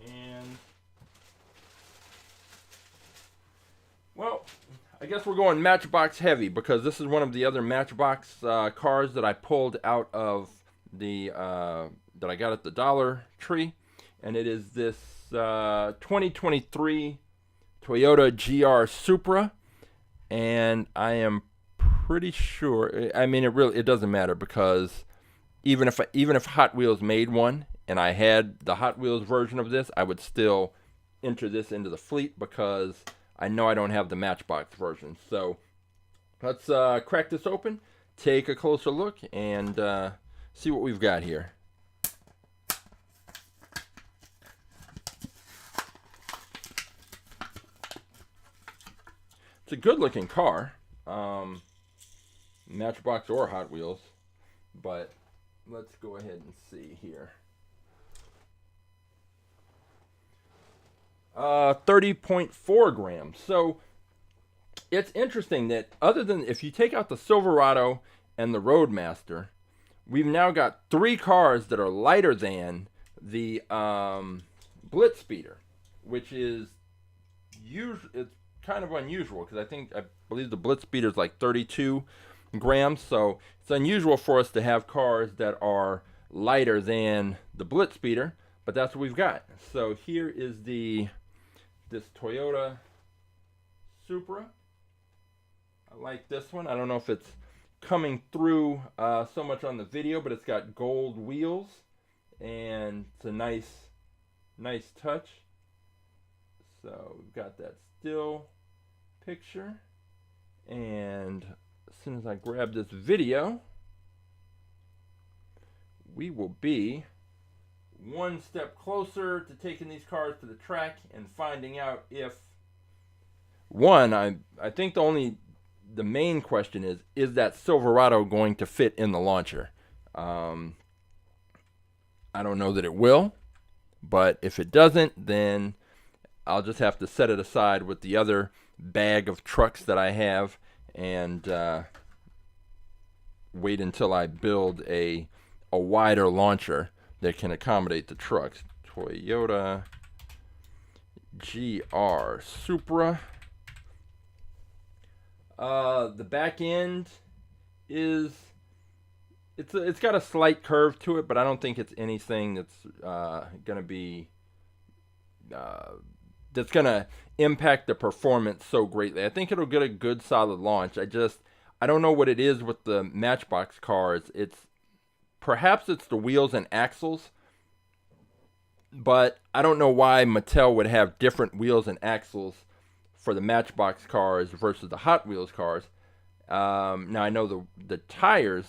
And well, I guess we're going Matchbox heavy, because this is one of the other Matchbox cars that I pulled out of the that I got at the Dollar Tree, and it is this 2023 Toyota GR Supra, and I am pretty sure, I mean, it doesn't matter, because even if Hot Wheels made one and I had the Hot Wheels version of this, I would still enter this into the fleet, because I know I don't have the Matchbox version. So let's crack this open, take a closer look, and see what we've got here. It's a good looking car. Matchbox or Hot Wheels. But let's go ahead and see here. 30.4 grams. So it's interesting that other than if you take out the Silverado and the Roadmaster, we've now got 3 cars that are lighter than the Blitz Speeder, which is it's kind of unusual because I believe the Blitz Speeder is like 32 grams. So it's unusual for us to have cars that are lighter than the Blitz Speeder, but that's what we've got. So here is this Toyota Supra. I like this one. I don't know if it's coming through so much on the video, but it's got gold wheels and it's a nice touch. So we've got that still picture, and as soon as I grab this video, we will be one step closer to taking these cars to the track and finding out if I think the main question is that Silverado going to fit in the launcher? I don't know that it will, but if it doesn't, then I'll just have to set it aside with the other bag of trucks that I have and wait until I build a wider launcher that can accommodate the trucks. Toyota GR Supra. The back end is it's got a slight curve to it, but I don't think it's anything that's gonna be that's gonna impact the performance so greatly. I think it'll get a good solid launch. I don't know what it is with the Matchbox cars. Perhaps it's the wheels and axles, but I don't know why Mattel would have different wheels and axles for the Matchbox cars versus the Hot Wheels cars. Now I know the tires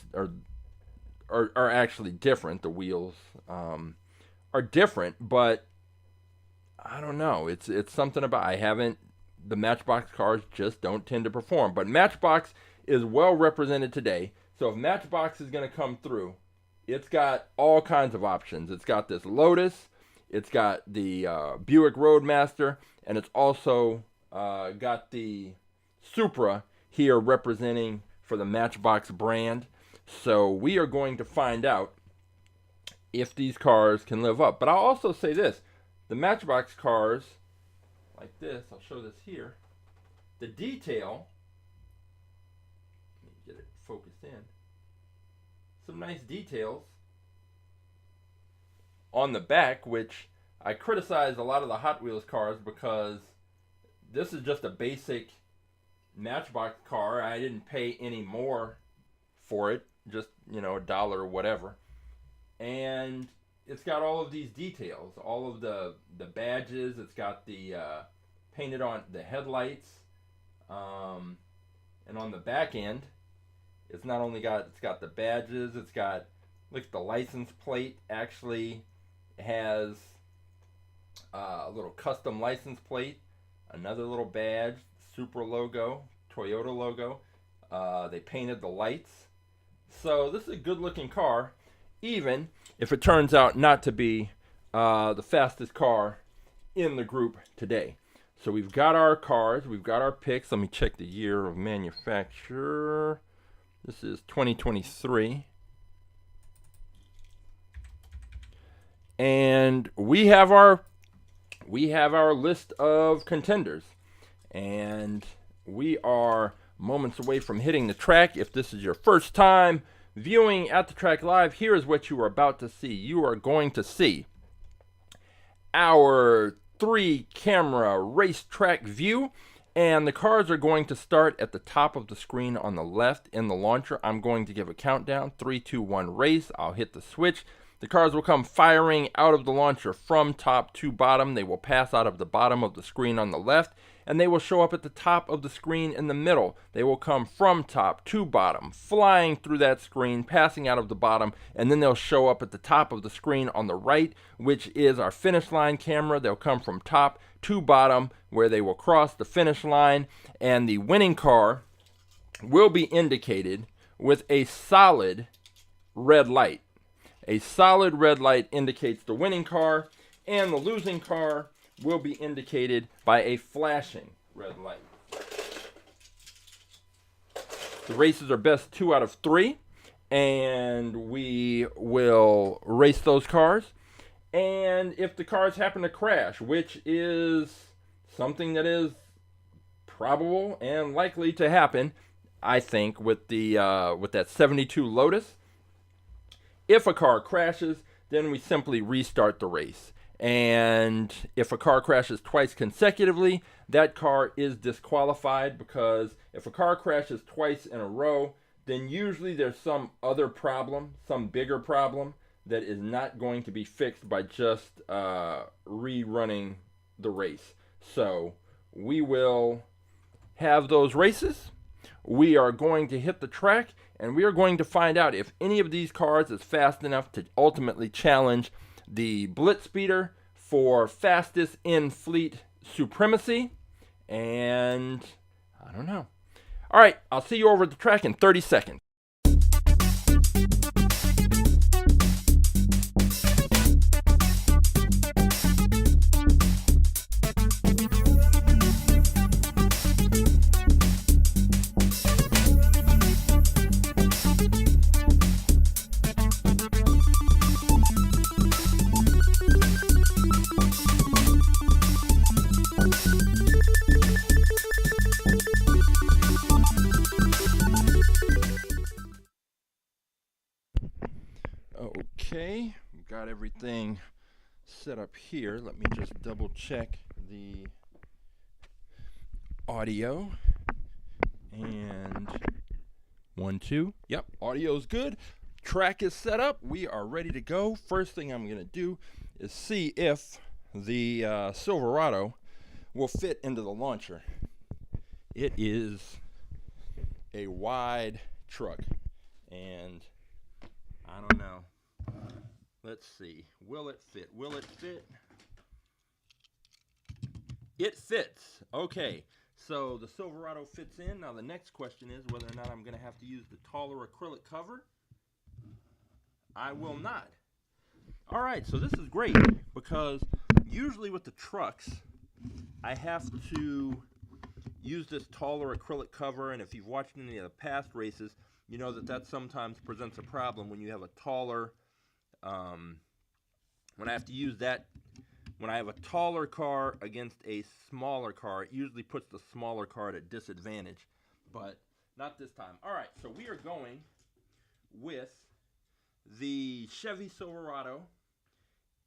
are actually different. The wheels are different, but I don't know. It's something about the Matchbox cars just don't tend to perform. But Matchbox is well represented today. So if Matchbox is going to come through, it's got all kinds of options. It's got this Lotus, it's got the Buick Roadmaster, and it's also got the Supra here representing for the Matchbox brand. So we are going to find out if these cars can live up. But I'll also say this. The Matchbox cars, like this, I'll show this here. The detail, let me get it focused in. Some nice details on the back, which I criticize a lot of the Hot Wheels cars because this is just a basic Matchbox car. I didn't pay any more for it, just, $1 or whatever. And it's got all of these details, all of the badges. It's got the painted on the headlights, and on the back end, it's got the badges. It's got, look, the license plate actually has a little custom license plate, another little badge, Supra logo, Toyota logo. They painted the lights. So this is a good looking car, even if it turns out not to be the fastest car in the group today. So we've got our cars, we've got our picks. Let me check the year of manufacture. This is 2023. And we have our list of contenders. And we are moments away from hitting the track. If this is your first time viewing At The Track Live, here is what you are about to see. You are going to see our 3-camera racetrack view, and the cars are going to start at the top of the screen on the left in the launcher. I'm going to give a countdown, 3, 2, 1, race. I'll hit the switch. The cars will come firing out of the launcher from top to bottom. They will pass out of the bottom of the screen on the left, and they will show up at the top of the screen in the middle. They will come from top to bottom, flying through that screen, passing out of the bottom, and then they'll show up at the top of the screen on the right, which is our finish line camera. They'll come from top to bottom, where they will cross the finish line, and the winning car will be indicated with a solid red light. A solid red light indicates the winning car, and the losing car will be indicated by a flashing red light. The races are best 2 out of 3, and we will race those cars. And if the cars happen to crash, which is something that is probable and likely to happen, I think, with that 72 Lotus, if a car crashes, then we simply restart the race. And if a car crashes twice consecutively, that car is disqualified, because if a car crashes twice in a row, then usually there's some other problem, some bigger problem, that is not going to be fixed by just rerunning the race. So we will have those races. We are going to hit the track, and we are going to find out if any of these cars is fast enough to ultimately challenge the Blitz Speeder for fastest in fleet supremacy. And I don't know. All right, I'll see you over at the track in 30 seconds. Okay, we've got everything set up here. Let me just double check the audio. And 1, 2. Yep, audio's good. Track is set up. We are ready to go. First thing I'm going to do is see if the Silverado will fit into the launcher. It is a wide truck, and I don't know. Let's see. Will it fit? Will it fit? It fits. Okay. So the Silverado fits in. Now the next question is whether or not I'm going to have to use the taller acrylic cover. I will not. All right. So this is great, because usually with the trucks, I have to use this taller acrylic cover. And if you've watched any of the past races, you know that sometimes presents a problem when you have a taller, when I have to use that, when I have a taller car against a smaller car, it usually puts the smaller car at a disadvantage, but not this time. All right, so we are going with the Chevy Silverado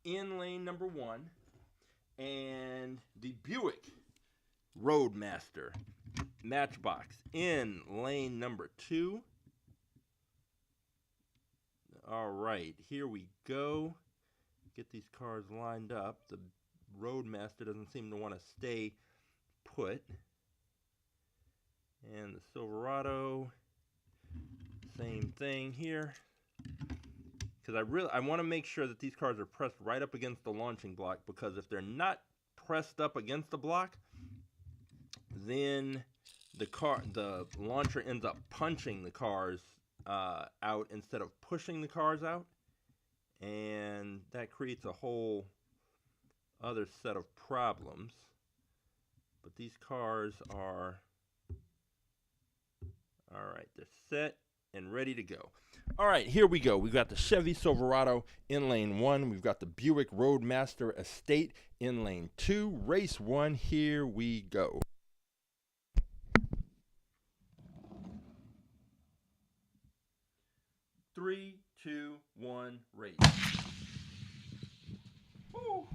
in lane number 1 and the Buick Roadmaster Matchbox in lane number 2. All right, here we go. Get these cars lined up. The Roadmaster doesn't seem to want to stay put. And the Silverado, same thing here. Because I want to make sure that these cars are pressed right up against the launching block, because if they're not pressed up against the block, then the launcher ends up punching the cars out instead of pushing the cars out, and that creates a whole other set of problems. But these cars are all right. They're set and ready to go. All right, here we go. We've got the Chevy Silverado in lane 1. We've got the Buick Roadmaster Estate in lane 2. Race 1, here we go. Three, 2, 1, race. Woo.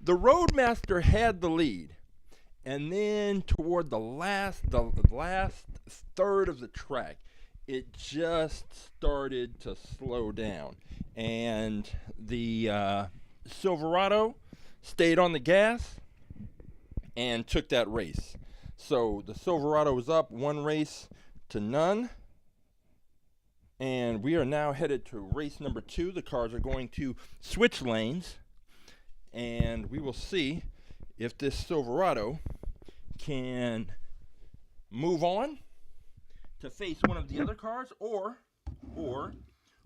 The Roadmaster had the lead, and then toward the last third of the track, it just started to slow down, and the Silverado stayed on the gas, and took that race. So the Silverado was up 1-0. And we are now headed to race number 2. The cars are going to switch lanes, and we will see if this Silverado can move on to face one of the other cars, or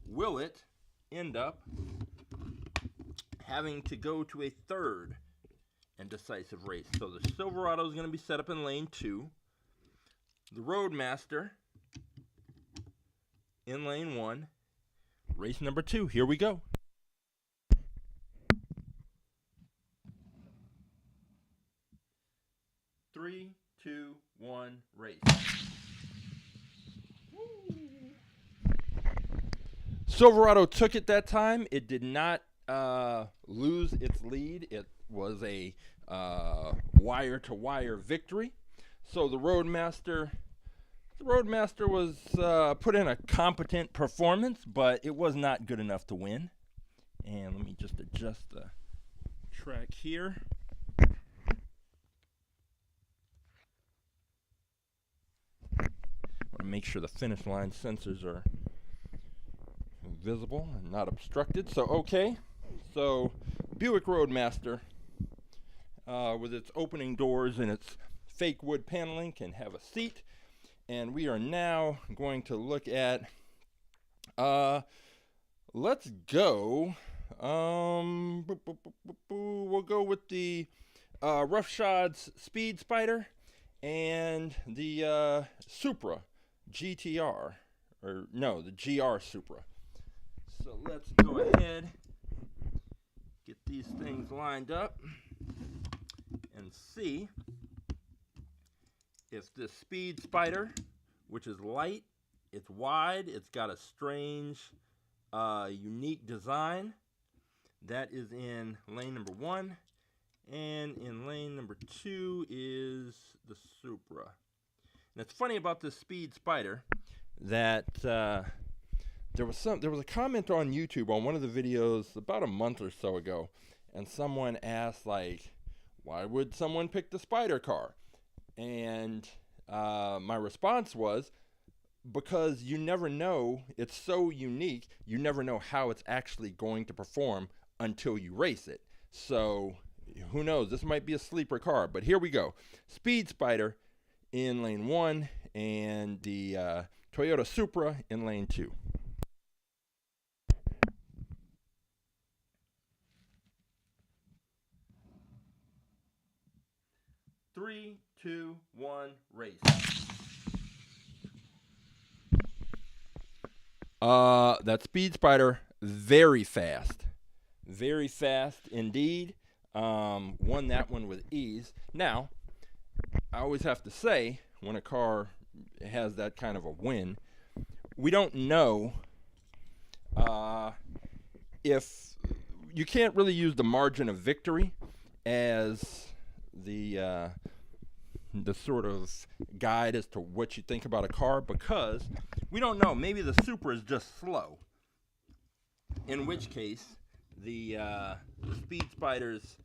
will it end up having to go to a third and decisive race. So the Silverado is going to be set up in lane 2. The Roadmaster in lane 1. Race number 2. Here we go. Three, two, one, race. Woo. Silverado took it that time. It did not lose its lead. It was a wire-to-wire victory. So the Roadmaster was put in a competent performance, but it was not good enough to win. And let me just adjust the track here. Want to make sure the finish line sensors are visible and not obstructed. So okay, so Buick Roadmaster with its opening doors and its fake wood paneling can have a seat. And we are now going to look at, let's go, we'll go with the Roughshod's Speed Spider and the Supra GTR, or no, the GR Supra. So let's go ahead, get these things lined up, and see if this Speed Spider, which is light, it's wide, it's got a strange, unique design, that is in lane number 1, and in lane number 2 is the Supra. And it's funny about this Speed Spider that there was a comment on YouTube on one of the videos about a month or so ago, and someone asked, like, why would someone pick the Spider car? And my response was, because you never know, it's so unique, you never know how it's actually going to perform until you race it. So who knows, this might be a sleeper car, but here we go. Speed Spider in lane 1 and the Toyota Supra in lane 2. Three, two, one, race. That Speed Spider, very fast indeed. Won that one with ease. Now, I always have to say, when a car has that kind of a win, we don't know if you can't really use the margin of victory as the sort of guide as to what you think about a car, because we don't know. Maybe the Supra is just slow, in which case the Speed Spider's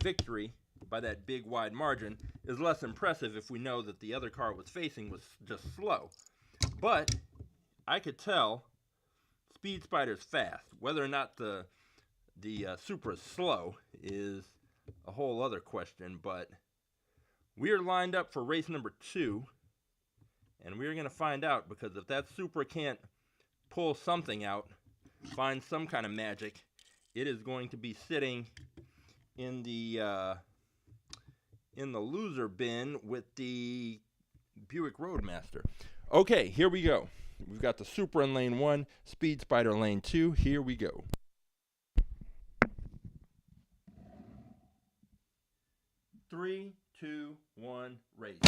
victory by that big wide margin is less impressive if we know that the other car it was facing was just slow. But I could tell Speed Spider's fast. Whether or not the Supra is slow is a whole other question, but we are lined up for race number 2, and we're going to find out, because if that Supra can't pull something out, find some kind of magic, it is going to be sitting in the loser bin with the Buick Roadmaster. Okay, here we go. We've got the Supra in lane 1, Speed Spider in lane 2. Here we go. Three, two, one, race.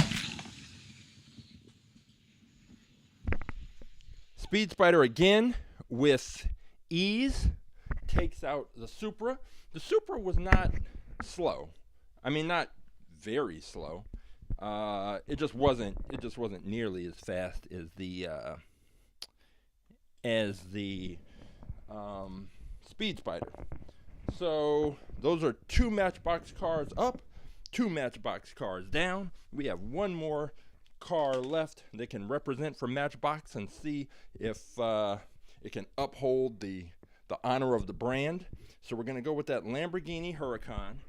Speed Spider again with ease takes out the Supra. The Supra was not slow. I mean, not very slow. It just wasn't nearly as fast as the Speed Spider. So those are 2 Matchbox cars up, 2 Matchbox cars down. We have one more car left that can represent for Matchbox and see if it can uphold the honor of the brand. So we're going to go with that Lamborghini Huracan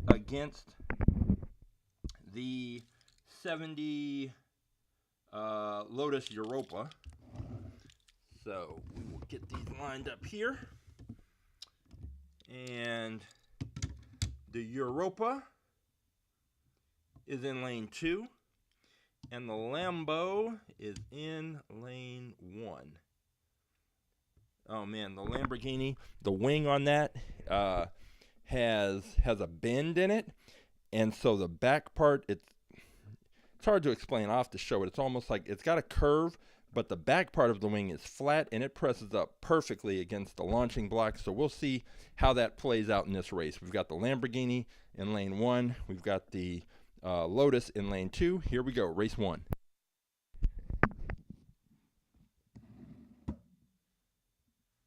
against the 70 Lotus Europa. So we will get these lined up here. And the Europa is in lane 2. And the Lambo is in lane 1. Oh man, the Lamborghini, the wing on that has a bend in it. And so the back part, it's hard to explain. I'll have to show it. It's almost like it's got a curve, but the back part of the wing is flat and it presses up perfectly against the launching block. So we'll see how that plays out in this race. We've got the Lamborghini in lane 1. We've got the Lotus in lane 2. Here we go, race 1.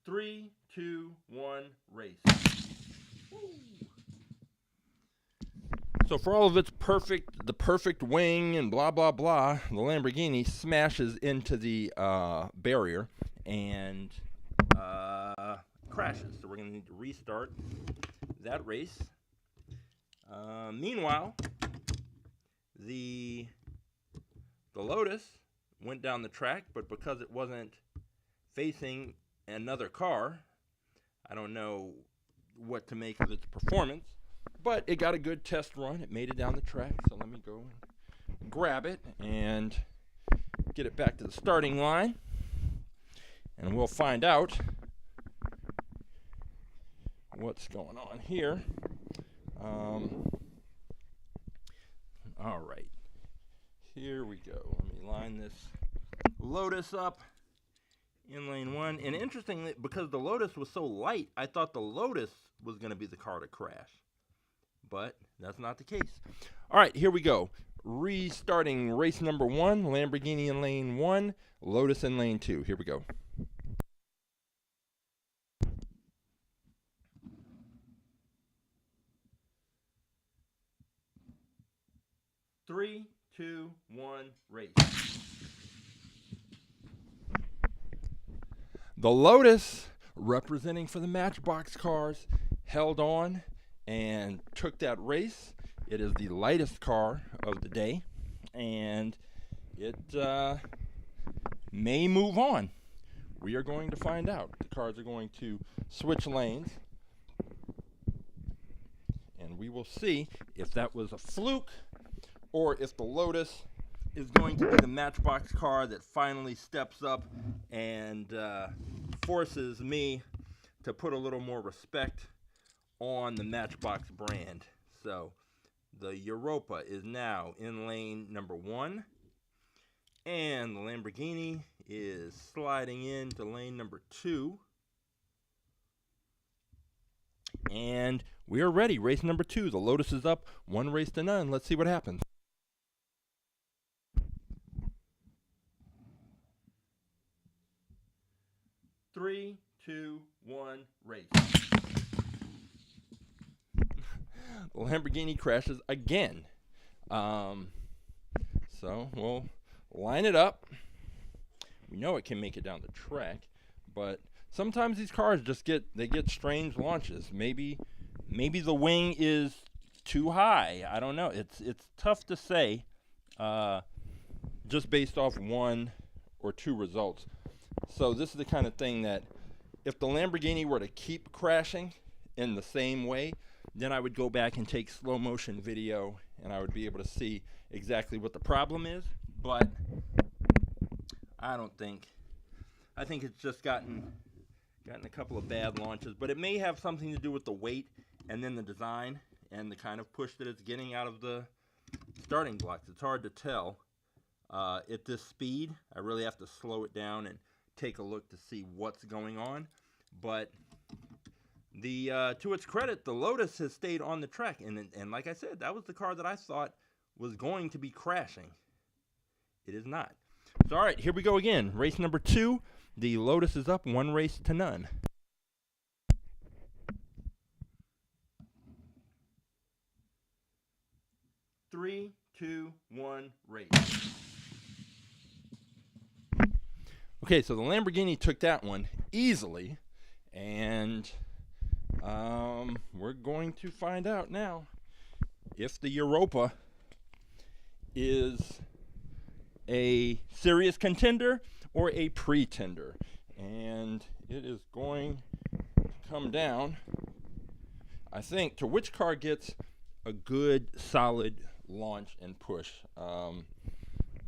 Three, two, one, race. Woo. So for all of its the perfect wing and blah, blah, blah, the Lamborghini smashes into the barrier and crashes. So we're going to need to restart that race. Meanwhile, the Lotus went down the track, but because it wasn't facing another car, I don't know what to make of its performance, but it got a good test run. It made it down the track, so let me go and grab it and get it back to the starting line, and we'll find out what's going on here. All right, here we go. Let me line this Lotus up in lane 1. And interestingly, because the Lotus was so light, I thought the Lotus was going to be the car to crash. But that's not the case. All right, here we go. Restarting race number 1, Lamborghini in lane 1, Lotus in lane 2. Here we go. Three, two, one, race. The Lotus, representing for the Matchbox cars, held on and took that race. It is the lightest car of the day, and it may move on. We are going to find out. The cars are going to switch lanes, and we will see if that was a fluke or if the Lotus is going to be the Matchbox car that finally steps up and forces me to put a little more respect on the Matchbox brand. So the Europa is now in lane number 1, and the Lamborghini is sliding into lane number 2. And we are ready. Race number 2. The Lotus is up 1 race to none. Let's see what happens. Three, two, one, race. The Lamborghini crashes again. So we'll line it up. We know it can make it down the track, but sometimes these cars just get strange launches. Maybe the wing is too high. I don't know. It's tough to say just based off 1 or 2 results. So this is the kind of thing that if the Lamborghini were to keep crashing in the same way, then I would go back and take slow motion video and I would be able to see exactly what the problem is. But I think it's just gotten a couple of bad launches, but it may have something to do with the weight and then the design and the kind of push that it's getting out of the starting blocks. It's hard to tell at this speed. I really have to slow it down and take a look to see what's going on. But to its credit, the Lotus has stayed on the track, and like I said, that was the car that I thought was going to be crashing. It is not. So all right, here we go again. Race number 2. The Lotus is up 1 race to none. 2, 1, race. Okay, so the Lamborghini took that one easily, and we're going to find out now if the Europa is a serious contender or a pretender. And it is going to come down, I think, to which car gets a good, solid launch and push.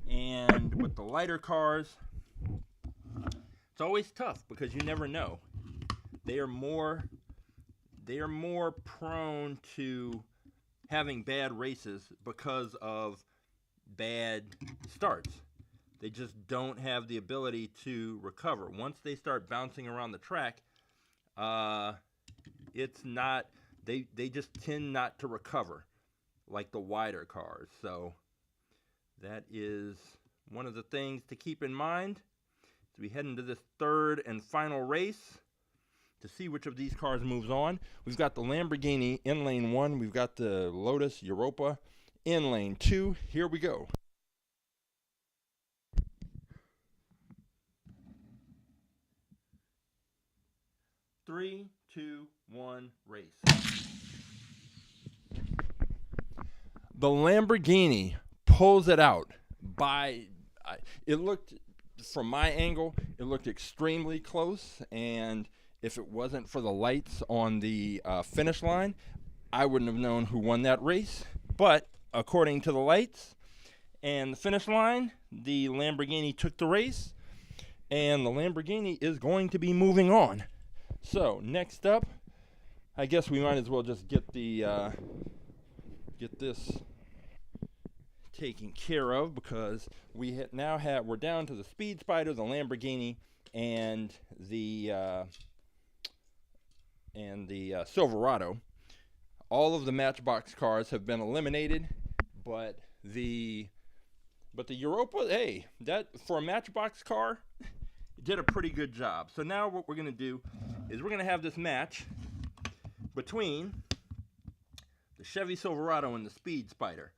And with the lighter cars, it's always tough because you never know. They are more prone to having bad races because of bad starts. They just don't have the ability to recover. Once they start bouncing around the track, it's not, they just tend not to recover like the wider cars. So that is one of the things to keep in mind as we head into this third and final race to see which of these cars moves on. We've got the Lamborghini in lane 1. We've got the Lotus Europa in lane 2. Here we go. Three, 2, 1, race. The Lamborghini pulls it out by, it looked, from my angle, it looked extremely close, and if it wasn't for the lights on the finish line, I wouldn't have known who won that race. But according to the lights and the finish line, the Lamborghini took the race, and the Lamborghini is going to be moving on. So next up, I guess we might as well just get the get this taken care of, because we're down to the Speed Spider, the Lamborghini, and the Silverado. All of the Matchbox cars have been eliminated, but the Europa, hey, that for a Matchbox car, did a pretty good job. So now what we're going to do is we're going to have this match between the Chevy Silverado and the Speed Spider.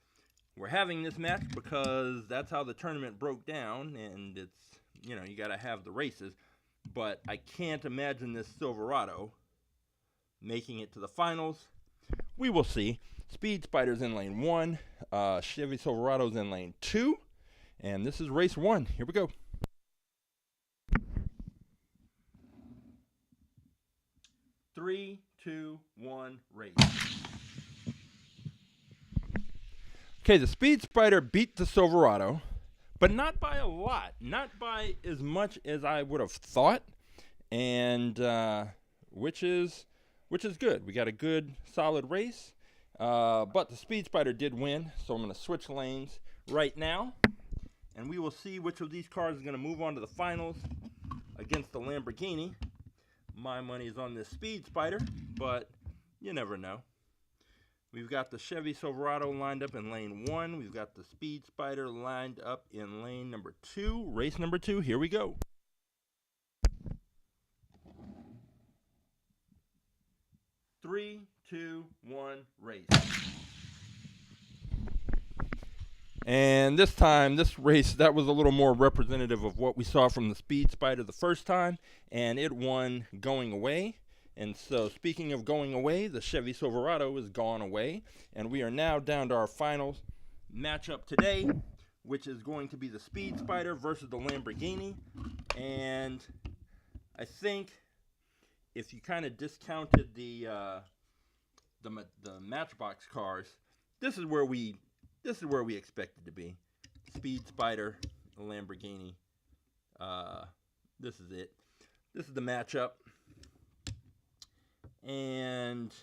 We're having this match because that's how the tournament broke down, and it's, you know, you got to have the races. But I can't imagine this Silverado making it to the finals. We will see. Speed Spider's in lane 1, Chevy Silverado's in lane 2, and this is race 1. Here we go. Three, 2, 1, race. Okay, the Speed Spider beat the Silverado, but not by a lot, not by as much as I would have thought, and which is good. We got a good, solid race, but the Speed Spider did win, so I'm going to switch lanes right now, and we will see which of these cars is going to move on to the finals against the Lamborghini. My money is on this Speed Spider, but you never know. We've got the Chevy Silverado lined up in lane 1. We've got the Speed Spider lined up in lane number 2. Race number 2, here we go. Three, 2, 1, race. And this time, this race, that was a little more representative of what we saw from the Speed Spider the first time, and it won going away. And so, speaking of going away, the Chevy Silverado is gone away, and we are now down to our final matchup today, which is going to be the Speed Spider versus the Lamborghini. And I think if you kind of discounted the Matchbox cars, this is where we expected to be. Speed Spider, the Lamborghini. This is it. This is the matchup. And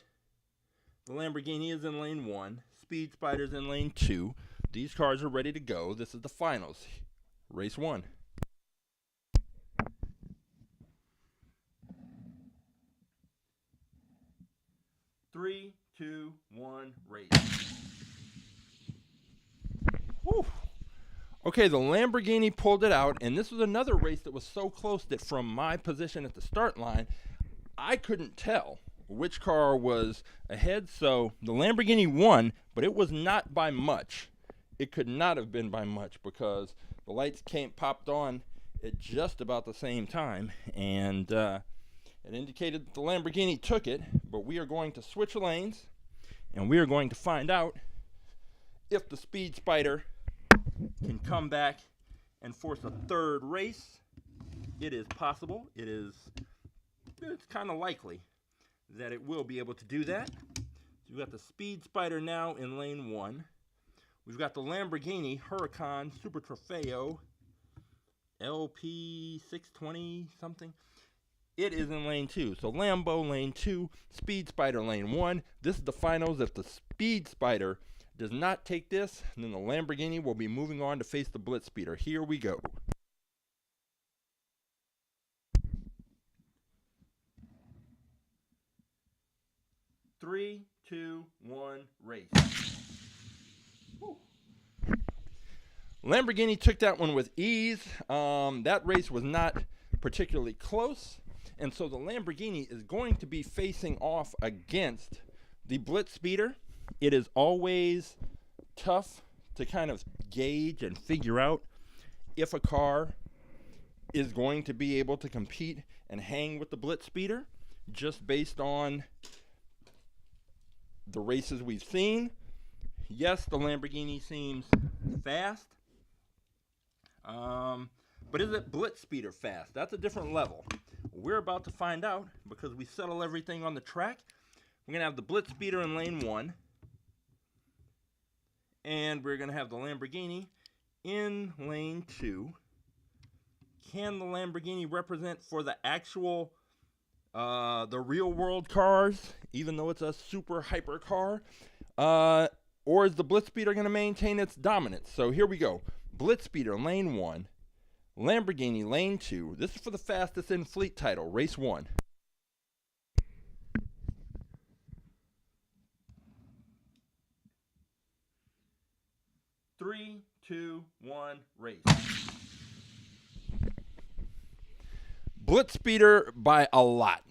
the Lamborghini is in lane 1. Speed Spider's in lane 2. These cars are ready to go. This is the finals. Race 1. Three, 2, 1, race. Whew. Okay, the Lamborghini pulled it out, and this was another race that was so close that from my position at the start line, I couldn't tell which car was ahead. So the Lamborghini won, but it was not by much. it could not have been by much, because the lights popped on at just about the same time, and it indicated that the Lamborghini took it. But we are going to switch lanes, and we are going to find out if the Speed Spider can come back and force a third race. It is possible. It's kind of likely that it will be able to do that. So we've got the Speed Spider now in lane 1. We've got the Lamborghini Huracan Super Trofeo LP 620 something. It is in lane 2. So Lambo lane 2, Speed Spider lane 1. This is the finals. If the Speed Spider does not take this, then the Lamborghini will be moving on to face the Blitz Speeder. Here we go. Three, two, one, race. Woo. Lamborghini took that one with ease. That race was not particularly close, and so the Lamborghini is going to be facing off against the Blitz Speeder. It is always tough to kind of gauge and figure out if a car is going to be able to compete and hang with the Blitz Speeder, just based on the races we've seen. Yes, the Lamborghini seems fast, but is it Blitz Speeder fast? That's a different level. We're about to find out, because we settle everything on the track. We're going to have the Blitz Speeder in lane 1, and we're going to have the Lamborghini in lane 2. Can the Lamborghini represent for the actual the real world cars, even though it's a super hyper car? Or is the Blitz Speeder going to maintain its dominance? So here we go. Blitz Speeder lane 1, Lamborghini lane 2. This is for the fastest in fleet title, race 1. Three, two, one, race. Blitz Speeder by a lot.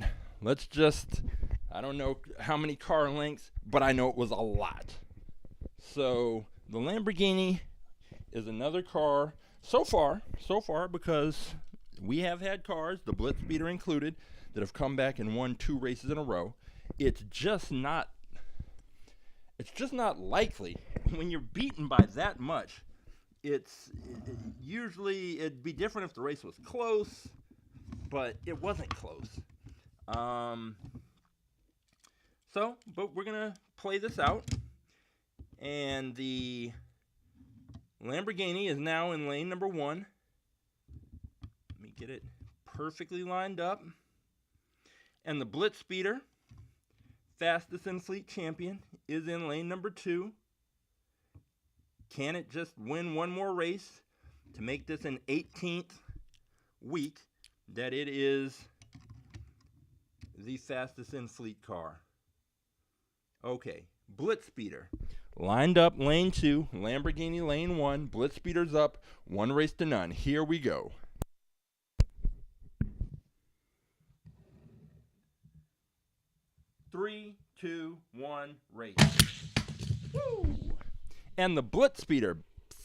I don't know how many car lengths, but I know it was a lot. So the Lamborghini is another car so far, because we have had cars, the Blitz Speeder included, that have come back and won 2 races in a row. It's just not likely when you're beaten by that much. Usually it'd be different if the race was close, but it wasn't close. But we're gonna play this out, and the Lamborghini is now in lane number 1. Let me get it perfectly lined up. And the Blitz Speeder, fastest in fleet champion, is in lane number 2. Can it just win one more race to make this an 18th week that it is the fastest in fleet car? Okay, Blitz Speeder lined up lane 2, Lamborghini lane 1, Blitz Speeder's up 1 race to none. Here we go. Three, two, one, race. Woo! And the Blitz Speeder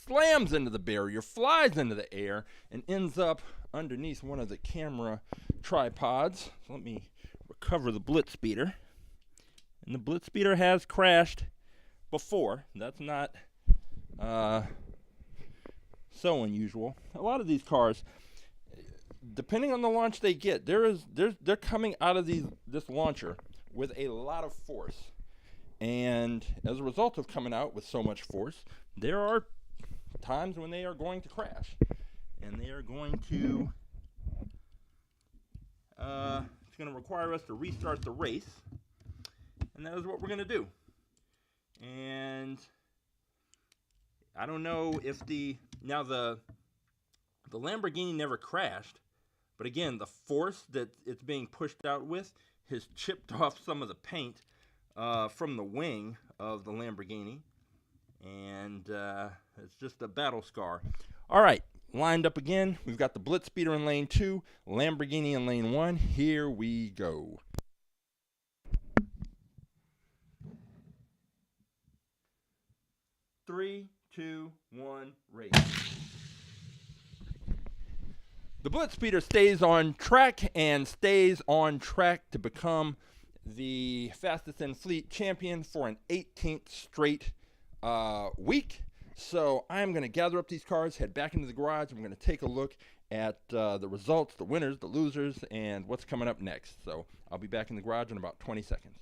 slams into the barrier, flies into the air, and ends up underneath one of the camera tripods. So let me recover the Blitz Speeder. And the Blitz Speeder has crashed before. That's not so unusual. A lot of these cars, depending on the launch they get, they're coming out of this launcher with a lot of force. And as a result of coming out with so much force, there are times when they are going to crash. And they are going to it's going to require us to restart the race. And that is what we're going to do. And I don't know if the Lamborghini never crashed, but again, the force that it's being pushed out with has chipped off some of the paint from the wing of the Lamborghini, and it's just a battle scar. All right, lined up again. We've got the Blitz Speeder in lane 2, Lamborghini in lane 1. Here we go. Three, 2, 1, race. The Blitz Speeder stays on track and stays on track to become the fastest in fleet champion for an 18th straight week. So I'm going to gather up these cars, head back into the garage, and we're going to take a look at the results, the winners, the losers, and what's coming up next. So I'll be back in the garage in about 20 seconds.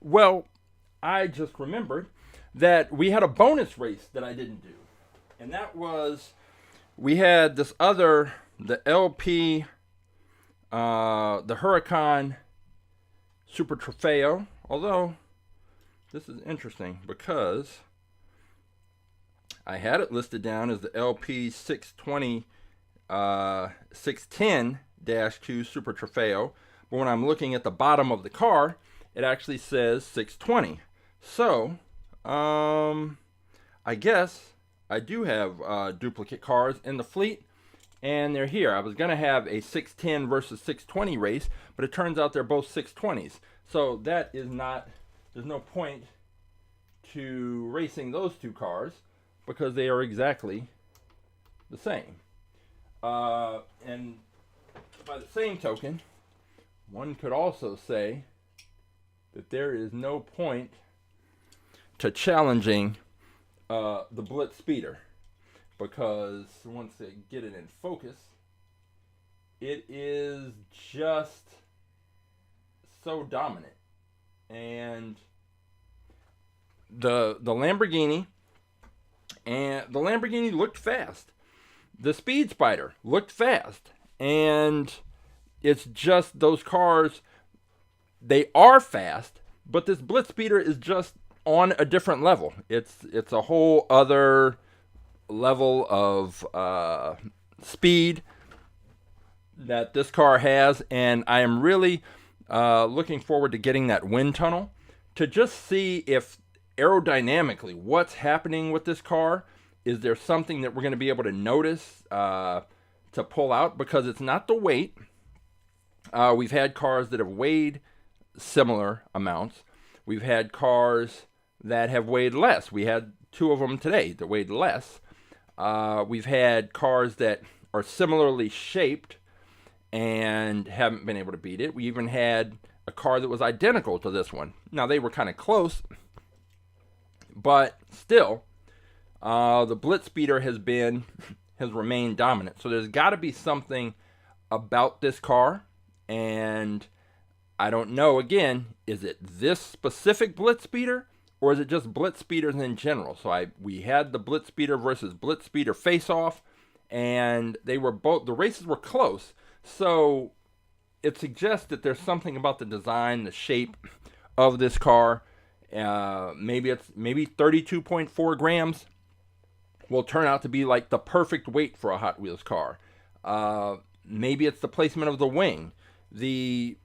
Well, I just remembered that we had a bonus race that I didn't do. And that was, we had this other, the LP, the Huracan Super Trofeo. Although, this is interesting because I had it listed down as the LP 620, 610-2 Super Trofeo. But when I'm looking at the bottom of the car, it actually says 620. So, I guess I do have duplicate cars in the fleet, and they're here. I was going to have a 610 versus 620 race, but it turns out they're both 620s. So that is not, there's no point to racing those two cars because they are exactly the same. And by the same token, one could also say that there is no point to challenging the Blitz Speeder, because once they get it in focus, it is just so dominant. And the Lamborghini looked fast. The Speed Spider looked fast, and it's just those cars. They are fast, but this Blitz Speeder is just on a different level. It's a whole other level of speed that this car has, and I am really looking forward to getting that wind tunnel to just see if aerodynamically what's happening with this car. Is there something that we're going to be able to notice to pull out? Because it's not the weight. We've had cars that have weighed similar amounts. We've had cars that have weighed less. We had two of them today that weighed less. We've had cars that are similarly shaped and haven't been able to beat it. We even had a car that was identical to this one. Now, they were kind of close, but still, the Blitz Speeder has remained dominant. So there's got to be something about this car, and I don't know, again, is it this specific Blitz Speeder, or is it just Blitz Speeders in general? So we had the Blitz Speeder versus Blitz Speeder face-off, and they were both, the races were close. So it suggests that there's something about the design, the shape of this car. Maybe 32.4 grams will turn out to be like the perfect weight for a Hot Wheels car. Maybe it's the placement of the wing. This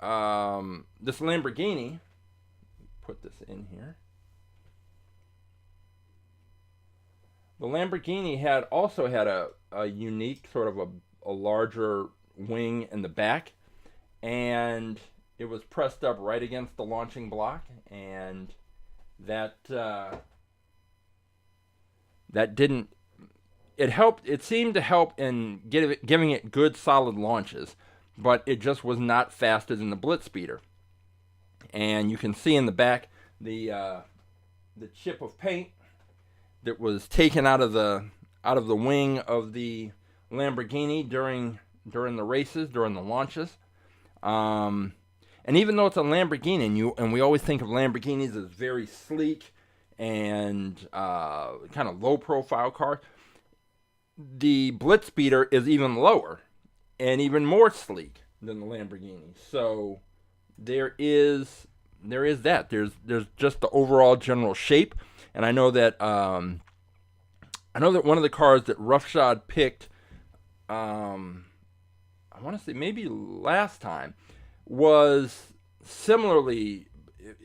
Lamborghini, put this in here. The Lamborghini also had a unique sort of a larger wing in the back, and it was pressed up right against the launching block, and that didn't, it helped, it seemed to help in giving it good solid launches, but it just was not faster than the Blitz Speeder. And you can see in the back the chip of paint that was taken out of the out of the wing of the Lamborghini during the races, during the launches. And even though it's a Lamborghini, and we always think of Lamborghinis as very sleek and kind of low-profile cars, the Blitzspeeder is even lower and even more sleek than the Lamborghini. So there is that. There's just the overall general shape, and I know that one of the cars that Roughshod picked, I want to say maybe last time, was similarly.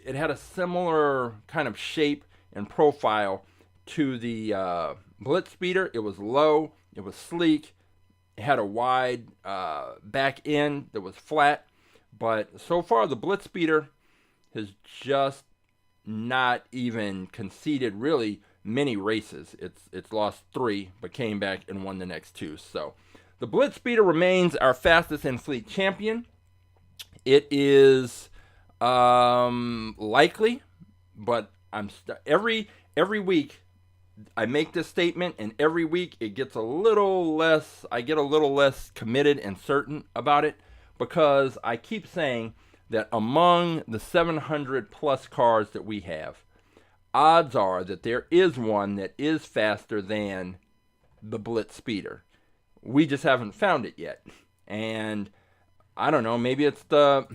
It had a similar kind of shape and profile to the Blitzspeeder. It was low, it was sleek, it had a wide back end that was flat. But so far, the Blitzspeeder has just not even conceded really many races. It's lost 3, but came back and won the next 2. So the Blitzspeeder remains our fastest in fleet champion. It is likely, but every week I make this statement, and every week it gets a little less. I get a little less committed and certain about it, because I keep saying that among the 700 plus cars that we have, odds are that there is one that is faster than the Blitzspeeder. We just haven't found it yet. And I don't know, maybe it's the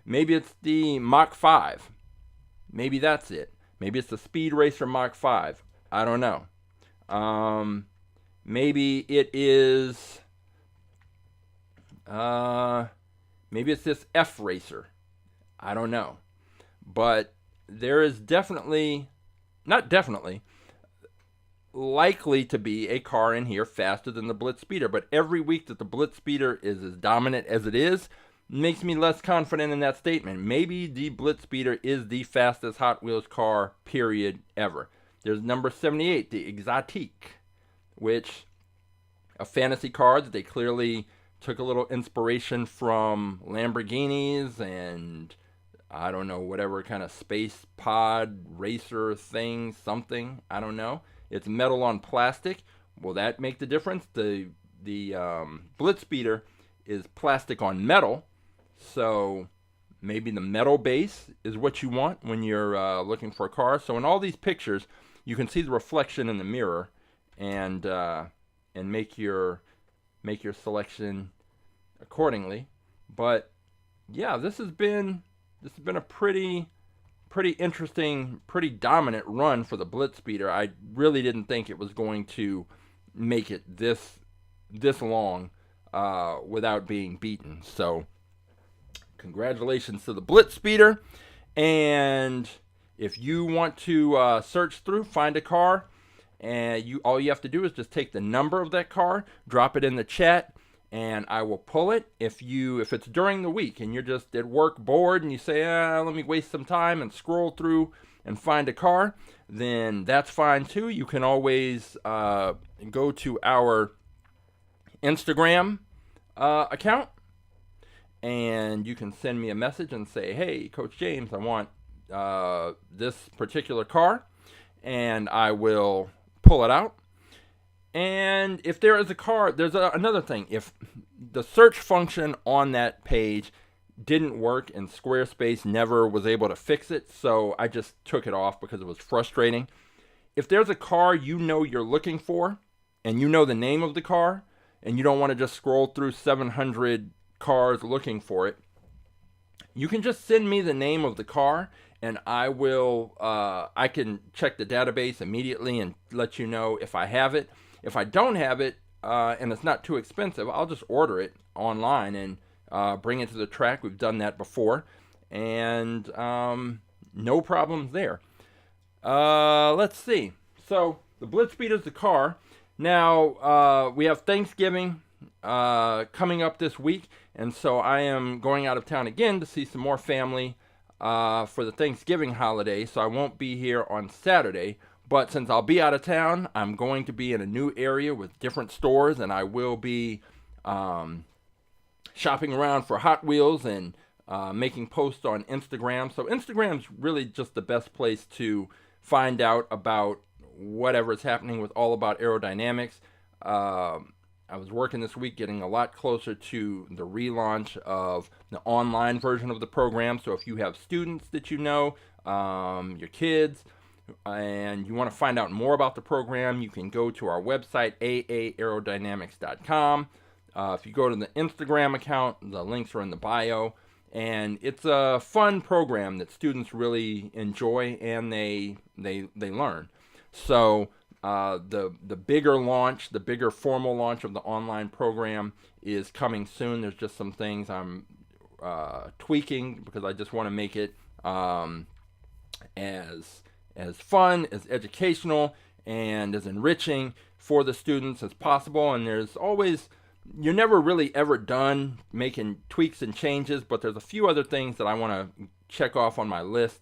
Mach 5. Maybe that's it. Maybe it's the Speed Racer Mach 5. I don't know. Maybe it is maybe it's this F Racer. I don't know. But there is likely to be a car in here faster than the Blitzspeeder. But every week that the Blitzspeeder is as dominant as it is, makes me less confident in that statement. Maybe the Blitzspeeder is the fastest Hot Wheels car, period, ever. There's number 78, the Exotique, which a fantasy car that they clearly took a little inspiration from Lamborghinis and I don't know, whatever kind of space pod racer thing, something, I don't know. It's metal on plastic. Will that make the difference? The Blitzspeeder is plastic on metal, so maybe the metal base is what you want when you're looking for a car. So in all these pictures, you can see the reflection in the mirror, and make your selection accordingly. But yeah, this has been a pretty interesting, pretty dominant run for the Blitzspeeder. I really didn't think it was going to make it this long without being beaten. So congratulations to the Blitzspeeder. And if you want to search through, find a car, and all you have to do is just take the number of that car, drop it in the chat, and I will pull it. If it's during the week and you're just at work bored and you say, let me waste some time and scroll through and find a car, then that's fine too. You can always go to our Instagram account, and you can send me a message and say, hey, Coach James, I want this particular car, and I will pull it out. And if there is a car, there's another thing. If the search function on that page didn't work and Squarespace never was able to fix it, so I just took it off because it was frustrating. If there's a car you're looking for, and you know the name of the car, and you don't want to just scroll through 700 cars looking for it, you can just send me the name of the car, and I can check the database immediately and let you know if I have it. If I don't have it, and it's not too expensive, I'll just order it online and bring it to the track. We've done that before, and no problems there. Let's see. So the Blitzspeeder's the car. Now we have Thanksgiving coming up this week, and so I am going out of town again to see some more family for the Thanksgiving holiday, so I won't be here on Saturday. But since I'll be out of town, I'm going to be in a new area with different stores, and I will be shopping around for Hot Wheels and making posts on Instagram. So Instagram's really just the best place to find out about whatever is happening with All About Aerodynamics. I was working this week getting a lot closer to the relaunch of the online version of the program. So if you have students that you know, your kids, and you want to find out more about the program, you can go to our website, AAAerodynamics.com. If you go to the Instagram account, the links are in the bio. And it's a fun program that students really enjoy and they learn. So the bigger launch, the bigger formal launch of the online program is coming soon. There's just some things I'm tweaking because I just want to make it as fun, as educational, and as enriching for the students as possible. And there's always, you're never really ever done making tweaks and changes, but there's a few other things that I want to check off on my list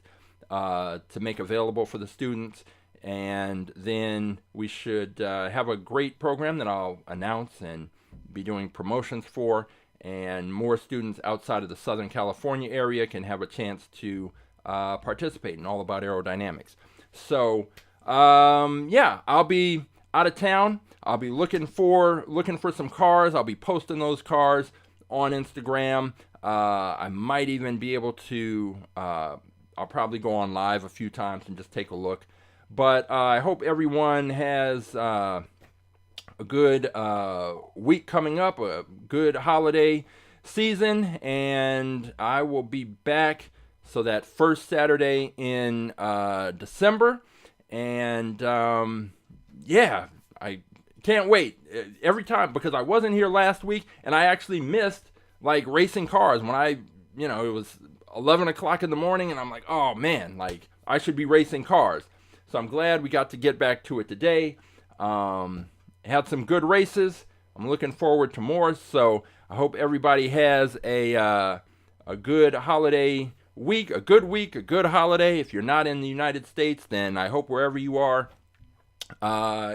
to make available for the students. And then we should have a great program that I'll announce and be doing promotions for, and more students outside of the Southern California area can have a chance to participate in All About Aerodynamics. So yeah, I'll be out of town. I'll be looking for some cars. I'll be posting those cars on Instagram. I might even be able to, I'll probably go on live a few times and just take a look. But I hope everyone has a good week coming up, a good holiday season, and I will be back so that first Saturday in December. And yeah, I can't wait every time, because I wasn't here last week and I actually missed like racing cars when it was 11 o'clock in the morning and I'm like, oh man, like I should be racing cars. So I'm glad we got to get back to it today. Had some good races. I'm looking forward to more. So I hope everybody has a good holiday week, a good holiday. If you're not in the United States, then I hope wherever you are,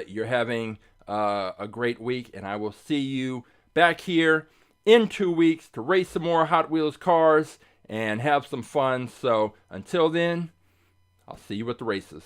you're having a great week. And I will see you back here in 2 weeks to race some more Hot Wheels cars and have some fun. So until then, I'll see you at the races.